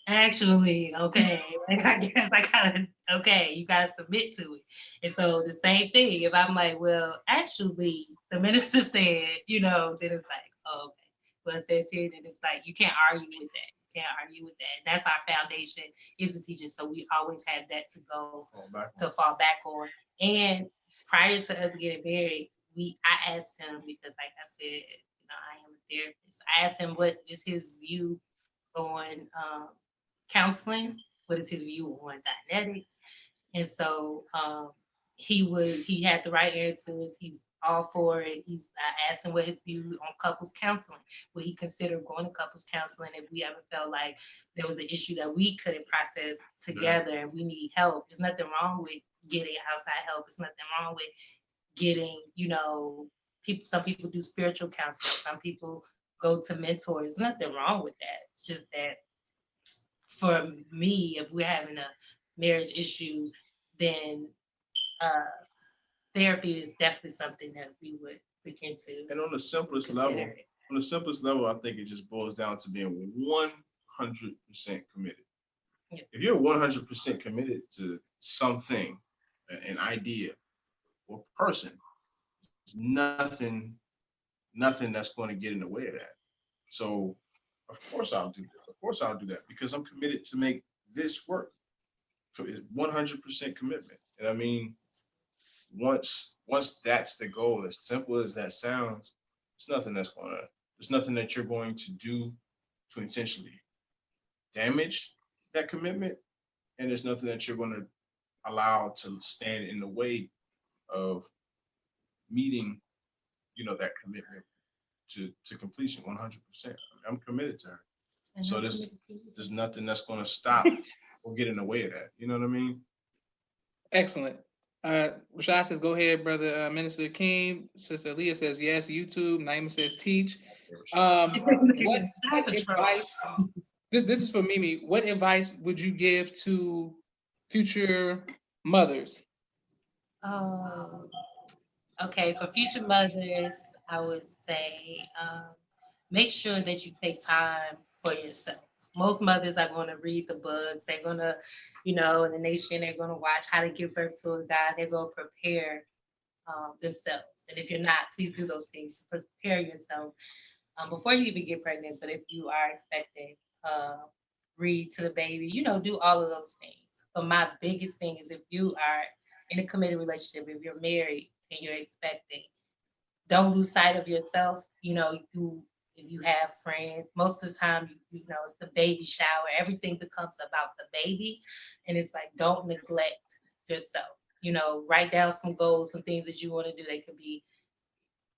actually, okay, like I guess I gotta, okay, you gotta submit to it. And so the same thing, if I'm like, well, actually, the minister said, then it's like, oh, okay. Well, it says here, then it's like, you can't argue with that. You can't argue with that. And that's our foundation is the teacher. So we always have that to fall back on. And prior to us getting married, I asked him because, like I said, I am a therapist. I asked him what is his view on counseling, what is his view on Dianetics. And so he had the right answers. He's all for it. I asked him what his view on couples counseling. Would he consider going to couples counseling if we ever felt like there was an issue that we couldn't process together and we need help? There's nothing wrong with getting outside help. There's nothing wrong with getting, people. Some people do spiritual counseling. Some people go to mentors. There's nothing wrong with that. It's just that for me, if we're having a marriage issue, then uh, therapy is definitely something that we would begin to. And on the simplest level, I think it just boils down to being 100% committed. Yeah. If you're 100% committed to something, an idea or person, there's nothing that's going to get in the way of that. So of course I'll do this. Of course I'll do that because I'm committed to make this work. So it's 100% commitment. And I mean, once that's the goal, as simple as that sounds, there's nothing that you're going to do to intentionally damage that commitment. And there's nothing that you're going to allow to stand in the way of meeting, that commitment to completion 100%. I'm committed to her. And so there's nothing that's going to stop or get in the way of that. You know what I mean? Excellent. Rashad says, go ahead, brother. Minister Akeem. Sister Leah says, yes, YouTube. Naima says, teach. What advice, this is for Mimi. What advice would you give to future mothers? Okay, for future mothers, I would say make sure that you take time for yourself. Most mothers are going to read the books. They're going to, in the nation, they're going to watch how to give birth to a God. They're going to prepare themselves. And if you're not, please do those things. Prepare yourself before you even get pregnant. But if you are expecting, read to the baby, do all of those things. But my biggest thing is if you are in a committed relationship, if you're married and you're expecting, don't lose sight of yourself. If you have friends, most of the time, it's the baby shower. Everything becomes about the baby. And it's like, don't neglect yourself. Write down some goals, some things that you want to do. They could be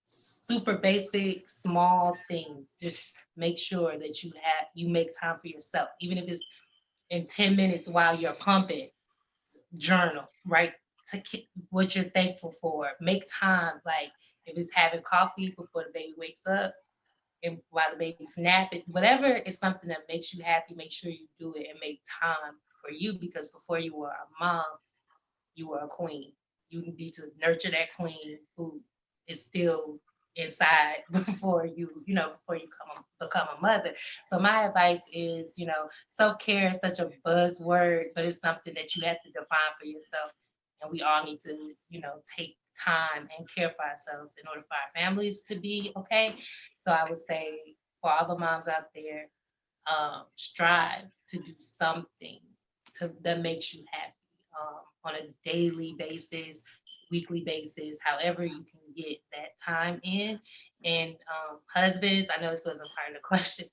super basic, small things. Just make sure that you make time for yourself. Even if it's in 10 minutes while you're pumping, journal, right? What you're thankful for. Make time, like if it's having coffee before the baby wakes up and while the baby's napping, whatever is something that makes you happy, make sure you do it and make time for you, because before you were a mom, you were a queen. You need to nurture that queen who is still inside before you become a mother. So my advice is, self-care is such a buzzword, but it's something that you have to define for yourself. And we all need to, take time and care for ourselves in order for our families to be okay. So I would say for all the moms out there, strive to do something that makes you happy on a daily basis, weekly basis, however you can get that time in. And husbands, I know this wasn't part of the question,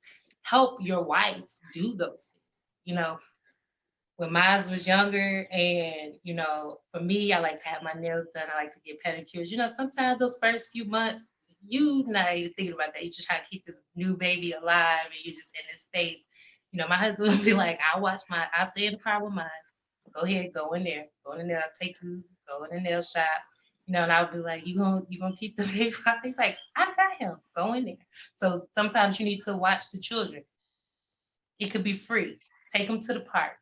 help your wife do those things. When mine was younger, and for me, I like to have my nails done. I like to get pedicures. Sometimes those first few months, you not even thinking about that. You just try to keep this new baby alive, and you're just in this space. My husband would be like, I'll stay in the car with mine. Go ahead, go in there. I'll take you, go in the nail shop. And I would be like, you gonna keep the baby? He's like, I got him. Go in there. So sometimes you need to watch the children. It could be free. Take them to the park.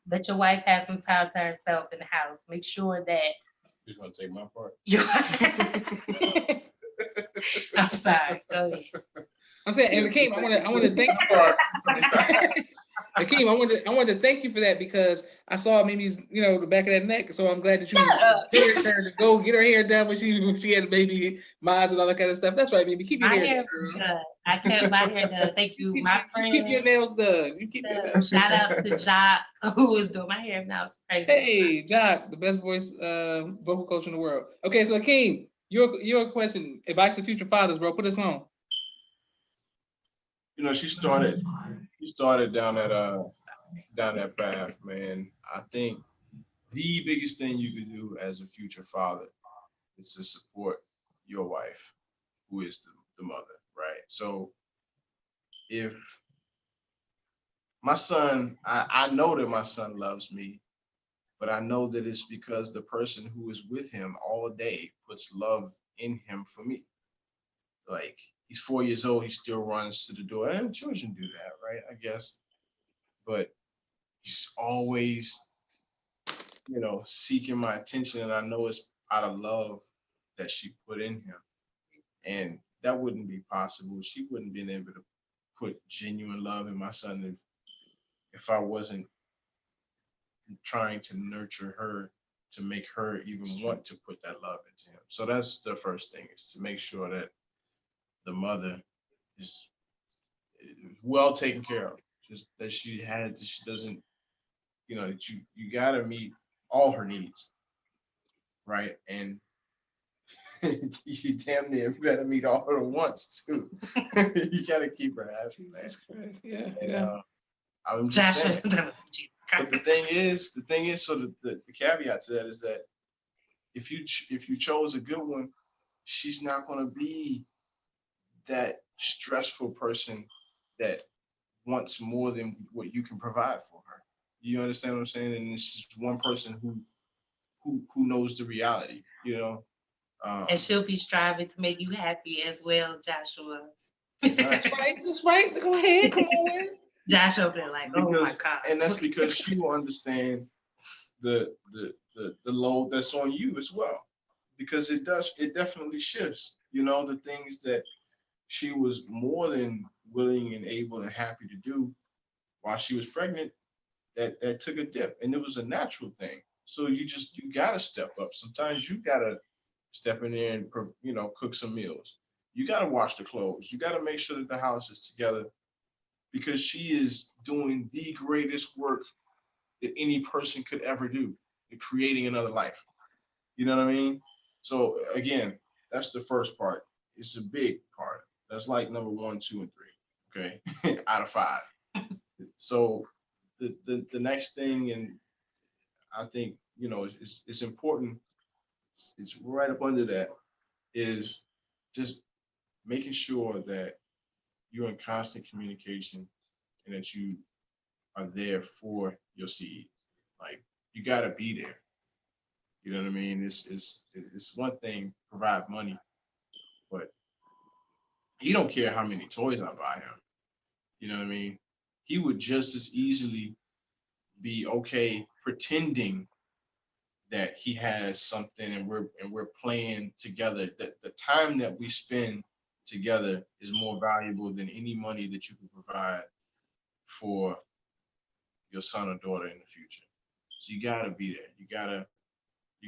Let your wife have some time to herself in the house. Make sure that Who's gonna take my part? you. I'm sorry. Go ahead. I'm saying, and Akeem, I want to thank you for Akeem, I wanted to thank you for that because I saw Mimi's, the back of that neck. So I'm glad that you encouraged her to go get her hair done when she had baby mods and all that kind of stuff. That's right, Mimi. Keep your hair done. I kept my hair done. Thank you, my friend. Keep your nails done. You keep your nails. Shout out to Jock who was doing my hair now. Hey, Jock, the best voice vocal coach in the world. Okay, so Akeem, your question, advice to future fathers, bro. Put us on. She started down that path, man. I think the biggest thing you can do as a future father is to support your wife, who is the mother, right? So if my son, I know that my son loves me, but I know that it's because the person who is with him all day puts love in him for me. Like, he's 4 years old, he still runs to the door. And children do that, right? I guess. But he's always, seeking my attention. And I know it's out of love that she put in him. And that wouldn't be possible. She wouldn't been able to put genuine love in my son if I wasn't trying to nurture her to make her even want to put that love into him. So that's the first thing, is to make sure that the mother is well taken care of. Just that she doesn't, that you gotta meet all her needs, right? And you damn near better meet all her once too. You gotta keep her happy, man. Yeah, and, yeah. I'm just saying. But the thing is, so the caveat to that is that if you chose a good one, she's not gonna be that stressful person that wants more than what you can provide for her. You understand what I'm saying? And it's just one person who knows the reality, and she'll be striving to make you happy as well, Joshua. Exactly. That's right. Go ahead. Come on. Josh over there like, oh my God. And that's because she will understand the load that's on you as well. Because it definitely shifts. The things that she was more than willing and able and happy to do while she was pregnant, that took a dip, and it was a natural thing. So you gotta step up. Sometimes you gotta step in there and cook some meals. You gotta wash the clothes. You gotta make sure that the house is together, because she is doing the greatest work that any person could ever do, in creating another life. You know what I mean? So again, that's the first part. It's a big part. That's like number 1, 2, and 3. Okay, out of 5. So the next thing, and I think it's important. It's right up under that, is just making sure that you're in constant communication and that you are there for your seed. Like, you gotta be there. You know what I mean? It's one thing provide money, but he don't care how many toys I buy him. You know what I mean? He would just as easily be okay pretending that he has something and we're playing together. That the time that we spend together is more valuable than any money that you can provide for your son or daughter in the future. So you gotta be there. You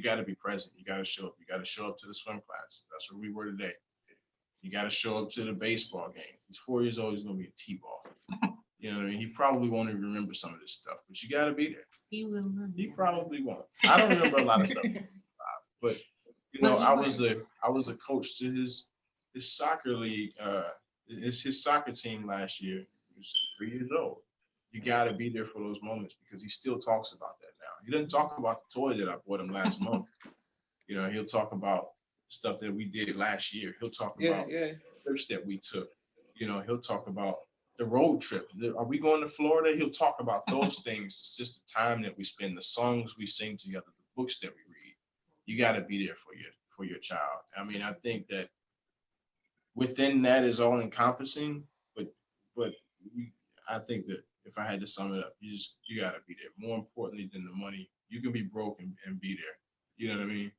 gotta be present. You gotta show up. You gotta show up to the swim classes. That's where we were today. You gotta show up to the baseball game. He's 4 years old. He's gonna be a T-ball. You know what I mean? He probably won't even remember some of this stuff, but you gotta be there. He will remember. He probably won't. I don't remember a lot of stuff, but I was a coach to his soccer league. It's his soccer team last year. He was 3 years old. You gotta be there for those moments, because he still talks about that now. He doesn't talk about the toy that I bought him last month. He'll talk about stuff that we did last year. He'll talk about trips that we took. He'll talk about the road trip. Are we going to Florida? He'll talk about those things. It's just the time that we spend, the songs we sing together, the books that we read. You got to be there for for your child. I mean, I think that within that is all encompassing, but you, I think that if I had to sum it up, you gotta be there. More importantly than the money, you can be broke and be there. You know what I mean?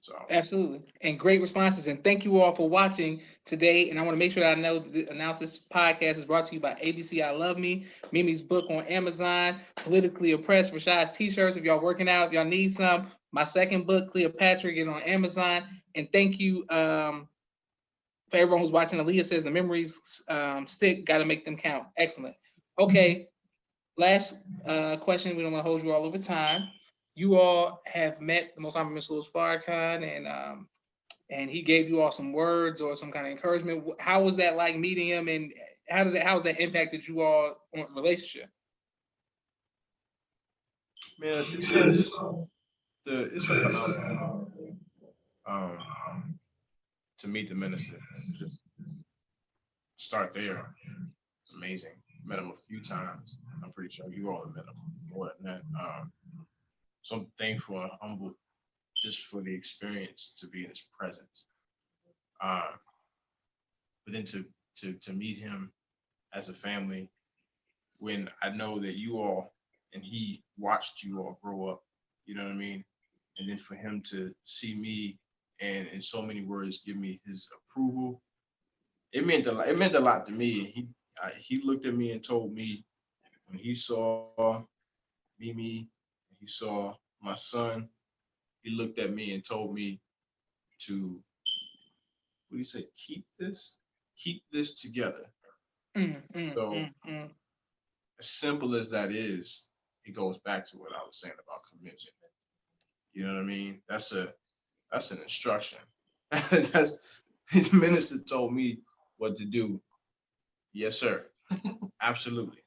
So Absolutely. And great responses. And thank you all for watching today. And I want to make sure that I announce this podcast is brought to you by ABC I Love Me, Mimi's book on Amazon, Politically Oppressed, Rashad's t-shirts. If y'all working out, if y'all need some. My second book, Cleopatra, is on Amazon. And thank you for everyone who's watching. Aaliyah says the memories stick, got to make them count. Excellent. Okay. Last question. We don't want to hold you all over time. You all have met the Most Honorable Mr. Louis Farrakhan, and he gave you all some words or some kind of encouragement. How was that like meeting him, and how has that impacted you all on relationship? man, it's a phenomenon to meet the minister. Just start there. It's amazing. Met him a few times. I'm pretty sure you all have met him more than that. So I'm thankful and humbled just for the experience to be in his presence. But then to meet him as a family when I know that you all and he watched you all grow up, you know what I mean? And then for him to see me and in so many words give me his approval, it meant a lot to me. He looked at me and told me when he saw Mimi, he saw my son, he looked at me and told me to, what do you say, keep this together. So as simple as that is, it goes back to what I was saying about commitment. You know what I mean? That's an instruction. That's the minister told me what to do. Yes, sir. Absolutely.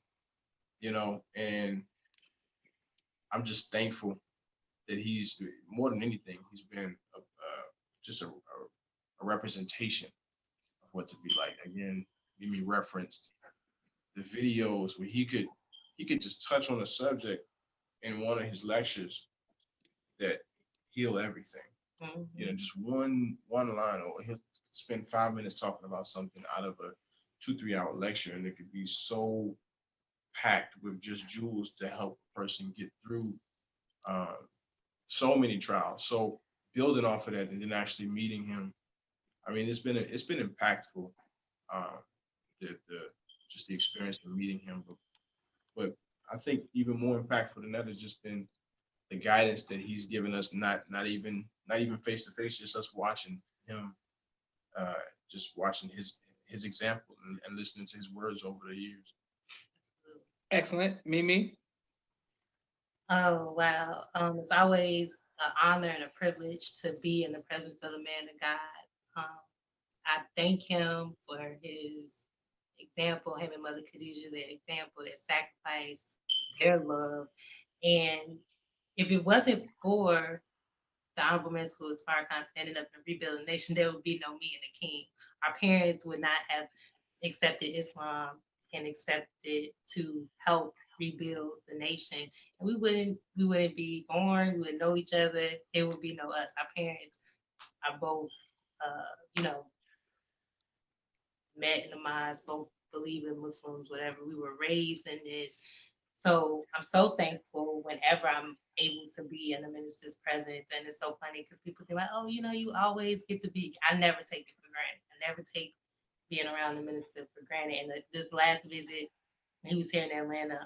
You know, and I'm just thankful that he's more than anything, he's been just a representation of what to be like. Again, Mimi referenced the videos where he could just touch on a subject in one of his lectures that heal everything. You know, just one line, or he'll spend 5 minutes talking about something out of a 2-3 hour lecture, and it could be so packed with just jewels to help a person get through so many trials. So building off of that and then actually meeting him, I mean, it's been impactful. The just the experience of meeting him, but I think even more impactful than that has just been the guidance that he's given us, not even face to face, just us watching him, just watching his example and listening to his words over the years. Excellent. Mimi? Oh, wow. It's always an honor and a privilege to be in the presence of the man of God. I thank him for his example, him and Mother Khadijah, their example, their sacrifice, their love. And if it wasn't for the Honorable Minister Louis Farrakhan standing up and rebuilding the nation, there would be no me and Akeem. Our parents would not have accepted Islam and accepted to help rebuild the nation. And we wouldn't be born, we wouldn't know each other, there would be no us. Our parents are both met in the mosque, both believe in Muslims, whatever. We were raised in this. So I'm so thankful whenever I'm able to be in the minister's presence. And it's so funny because people think like, oh, you always get to be. I never take it for granted. I never take being around the minister for granted. And this last visit, he was here in Atlanta.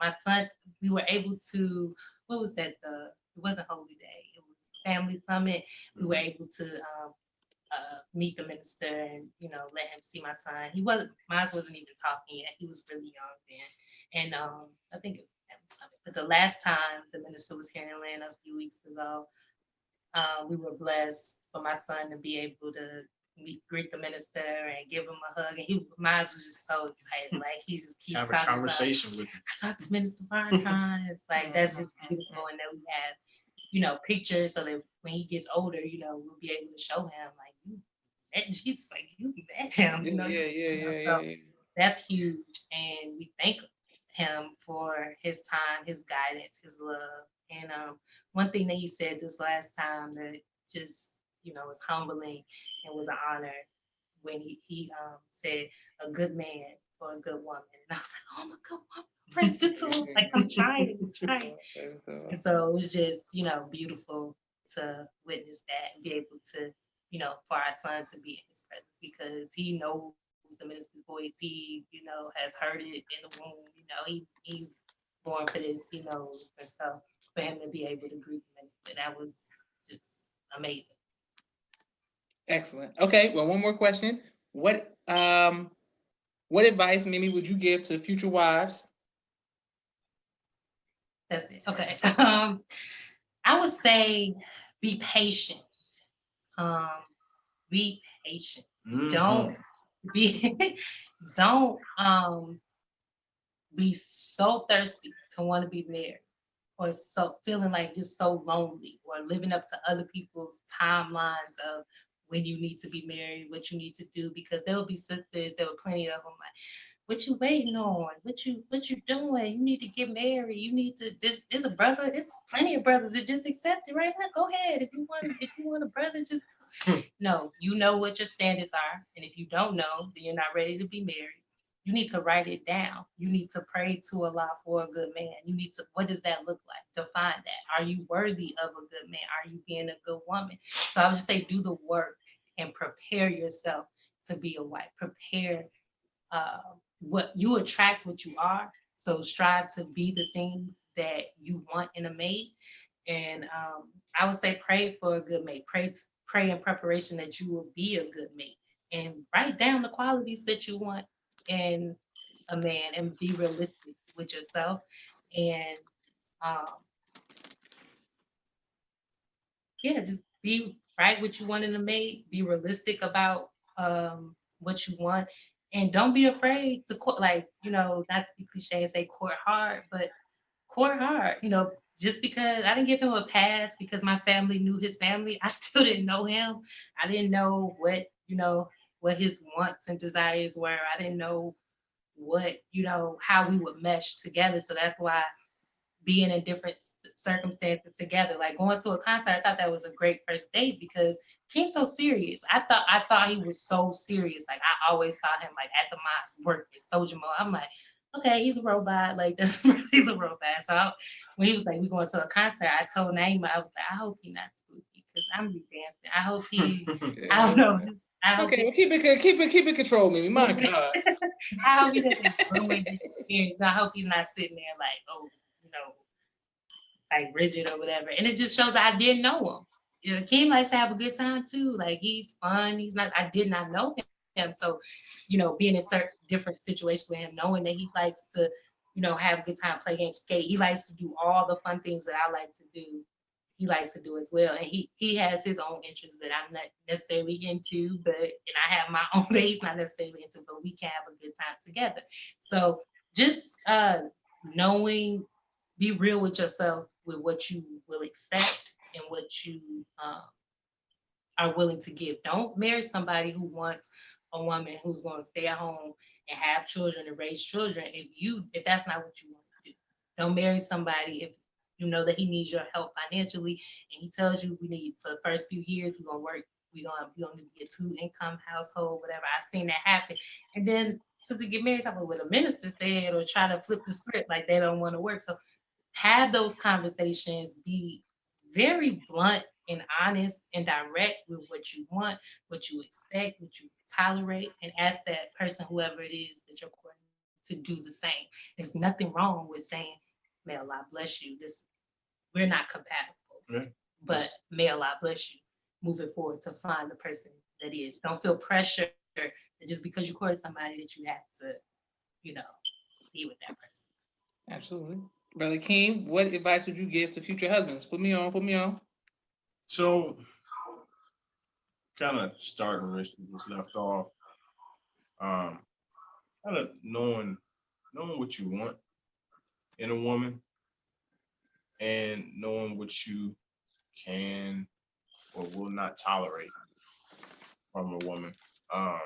My son, we were able to, what was that? It wasn't Holy Day. It was Family Summit. We were able to meet the minister and let him see my son. Mine wasn't even talking yet. He was really young then, and I think it was Family Summit. But the last time the minister was here in Atlanta a few weeks ago, we were blessed for my son to be able to greet the minister and give him a hug. And mine was just so excited. Like he just keeps have a talking conversation with him. I talked to Minister Farrakhan. It's like that's just beautiful, and then we have pictures so that when he gets older, we'll be able to show him like you met Jesus, like you met him. Yeah. That's huge, and we thank him for his time, his guidance, his love. And one thing that he said this last time that just, was humbling and was an honor when he said a good man for a good woman. And I was like, oh my good woman, praise to him. Like I'm trying. And so it was just, beautiful to witness that and be able to, for our son to be in his presence because he knows the minister's voice. He, has heard it in the womb. He's born for this. He knows, and so for him to be able to greet the minister, that was just amazing. Excellent. Okay, well, one more question. What advice, Mimi, would you give to future wives? That's it. Okay. I would say be patient. Be patient. Don't be don't be so thirsty to want to be married or so feeling like you're so lonely or living up to other people's timelines of when you need to be married, what you need to do, because there will be sisters, there were plenty of them like, what you waiting on? What you doing? You need to get married. You need to there's a brother, there's plenty of brothers that just accept it right now. Go ahead. If you want a brother, just no, you know what your standards are. And if you don't know, then you're not ready to be married. You need to write it down. You need to pray to Allah for a good man. You need to, what does that look like? Define that. Are you worthy of a good man? Are you being a good woman? So I would just say do the work and prepare yourself to be a wife. Prepare what you attract, what you are. So strive to be the things that you want in a mate. And I would say pray for a good mate. Pray in preparation that you will be a good mate. And write down the qualities that you want in a man and be realistic with yourself. And just be right what you want in a mate. Be realistic about what you want. And don't be afraid to court, like, not to be cliche and say court hard, but court hard. Just because I didn't give him a pass because my family knew his family, I still didn't know him. I didn't know what his wants and desires were. I didn't know what, how we would mesh together. So that's why being in different circumstances together, like going to a concert, I thought that was a great first date because Keem's so serious. I thought he was so serious. Like I always saw him like at the mosque working, Soldier Mode. I'm like, okay, he's a robot. Like he's a robot. So when he was like, we going to a concert, I told Naima, I was like, I hope he's not spooky because I'm be dancing. I hope he, I don't know. Okay, well, keep it control, Mimi. My God. I hope he doesn't ruin his experience. I hope he's not sitting there like, oh, like rigid or whatever. And it just shows that I didn't know him. Akeem likes to have a good time too. Like he's fun. I did not know him. So, being in certain different situations with him, knowing that he likes to, have a good time, play games, skate. He likes to do all the fun things that I like to do. He likes to do as well. And he has his own interests that I'm not necessarily into, and I have my own that he's not necessarily into, but we can have a good time together. So just knowing, be real with yourself with what you will accept and what you are willing to give. Don't marry somebody who wants a woman who's going to stay at home and have children and raise children if that's not what you want to do. Don't marry somebody if you know that he needs your help financially and he tells you we need for the first few years we're gonna work, we're gonna need to be a 2-income household, whatever. I've seen that happen. And then to get married, something what a minister said, or try to flip the script like they don't want to work. So have those conversations, be very blunt and honest and direct with what you want, what you expect, what you tolerate, and ask that person, whoever it is that you're courting, to do the same. There's nothing wrong with saying, may Allah bless you. We're not compatible, but may Allah bless you moving forward to find the person that is. Don't feel pressure that just because you court somebody that you have to, be with that person. Absolutely. Brother Akeem, what advice would you give to future husbands? Put me on. So, kind of starting where she just left off, kind of knowing what you want in a woman and knowing what you can or will not tolerate from a woman. I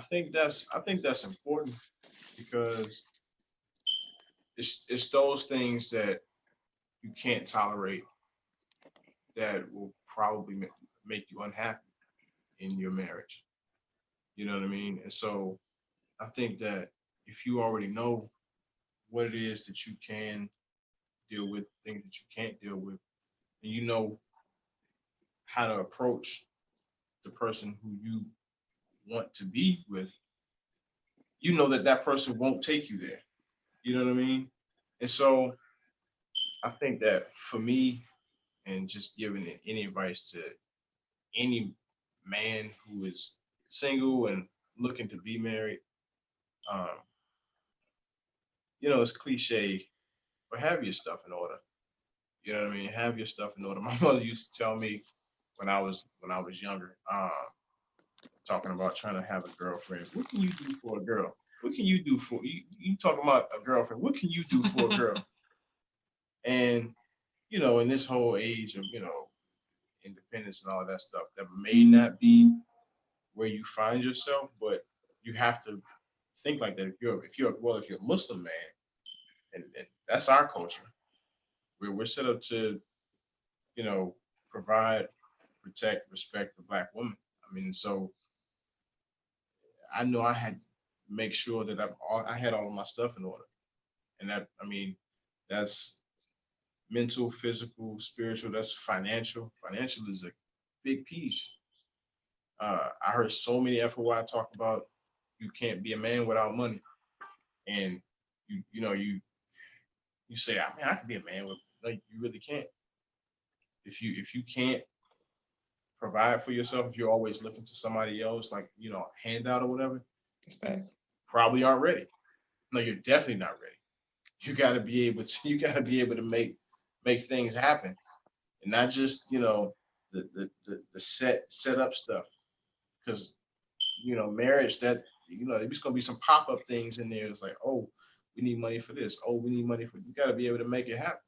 think that's important because it's those things that you can't tolerate that will probably make you unhappy in your marriage. You know what I mean? And so I think that if you already know what it is that you can deal with, things that you can't deal with, and you know how to approach the person who you want to be with, you know that that person won't take you there. You know what I mean? And so I think that for me, and just giving any advice to any man who is single and looking to be married, um, it's cliche, but have your stuff in order. You know what I mean? Have your stuff in order. My mother used to tell me when I was younger, talking about trying to have a girlfriend. What can you do for a girl? What can you do for you? You talking about a girlfriend? What can you do for a girl? And in this whole age of independence and all of that stuff, that may not be where you find yourself, but you have to think like that. If you're a Muslim man, and that's our culture, where we're set up to provide, protect, respect the Black woman. I mean, so I know I had to make sure that I had all of my stuff in order, and that, I mean, that's mental, physical, spiritual. That's financial. Financial is a big piece. I heard so many FOI talk about you can't be a man without money, and you say, I mean, I can be a man with, like, you really can't. If you can't provide for yourself, if you're always looking to somebody else, like, handout or whatever, probably aren't ready. No, you're definitely not ready. You got to be able to make things happen, and not just the set up stuff, because marriage, that there's gonna be some pop-up things in there. It's like, oh, we need money for this. Oh, we need money for, you got to be able to make it happen.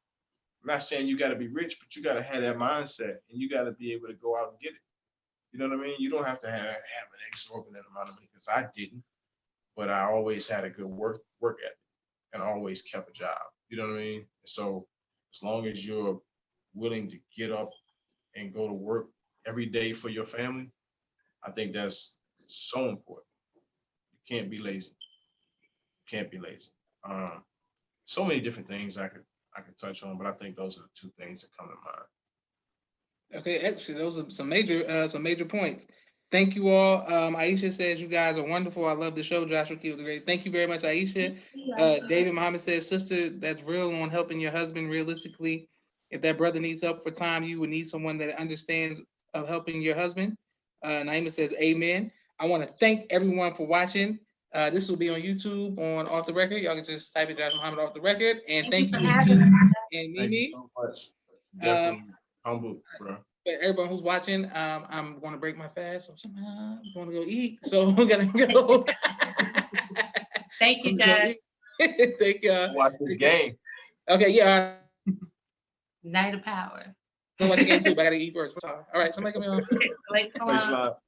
I'm not saying you got to be rich, but you got to have that mindset, and you got to be able to go out and get it. You know what I mean? You don't have to have an exorbitant amount of money, because I didn't, but I always had a good work ethic and always kept a job. You know what I mean? So as long as you're willing to get up and go to work every day for your family, I think that's so important. You can't be lazy. You can't be lazy. So many different things I could touch on, but I think those are the two things that come to mind. Okay, actually, those are some major points. Thank you all. Aisha says you guys are wonderful. I love the show. Joshua Key was great. Thank you very much, Aisha. David Muhammad says, sister, that's real on helping your husband realistically. If that brother needs help for time, you would need someone that understands of helping your husband. Naima says, amen. I want to thank everyone for watching. This will be on YouTube on Off the Record. Y'all can just type it, Joshua Muhammad Off the Record. And thank you, Akeem and Thank Mimi. you so much. Definitely humble, bro. For everyone who's watching, I'm going to break my fast, so I'm going to go eat. So we're going to go. Thank you, Josh. Thank you. Watch this game. Okay, yeah. Night of Power. I'm going to watch the game too, but I got to eat first. All right, somebody come on. Like, Thanks a lot.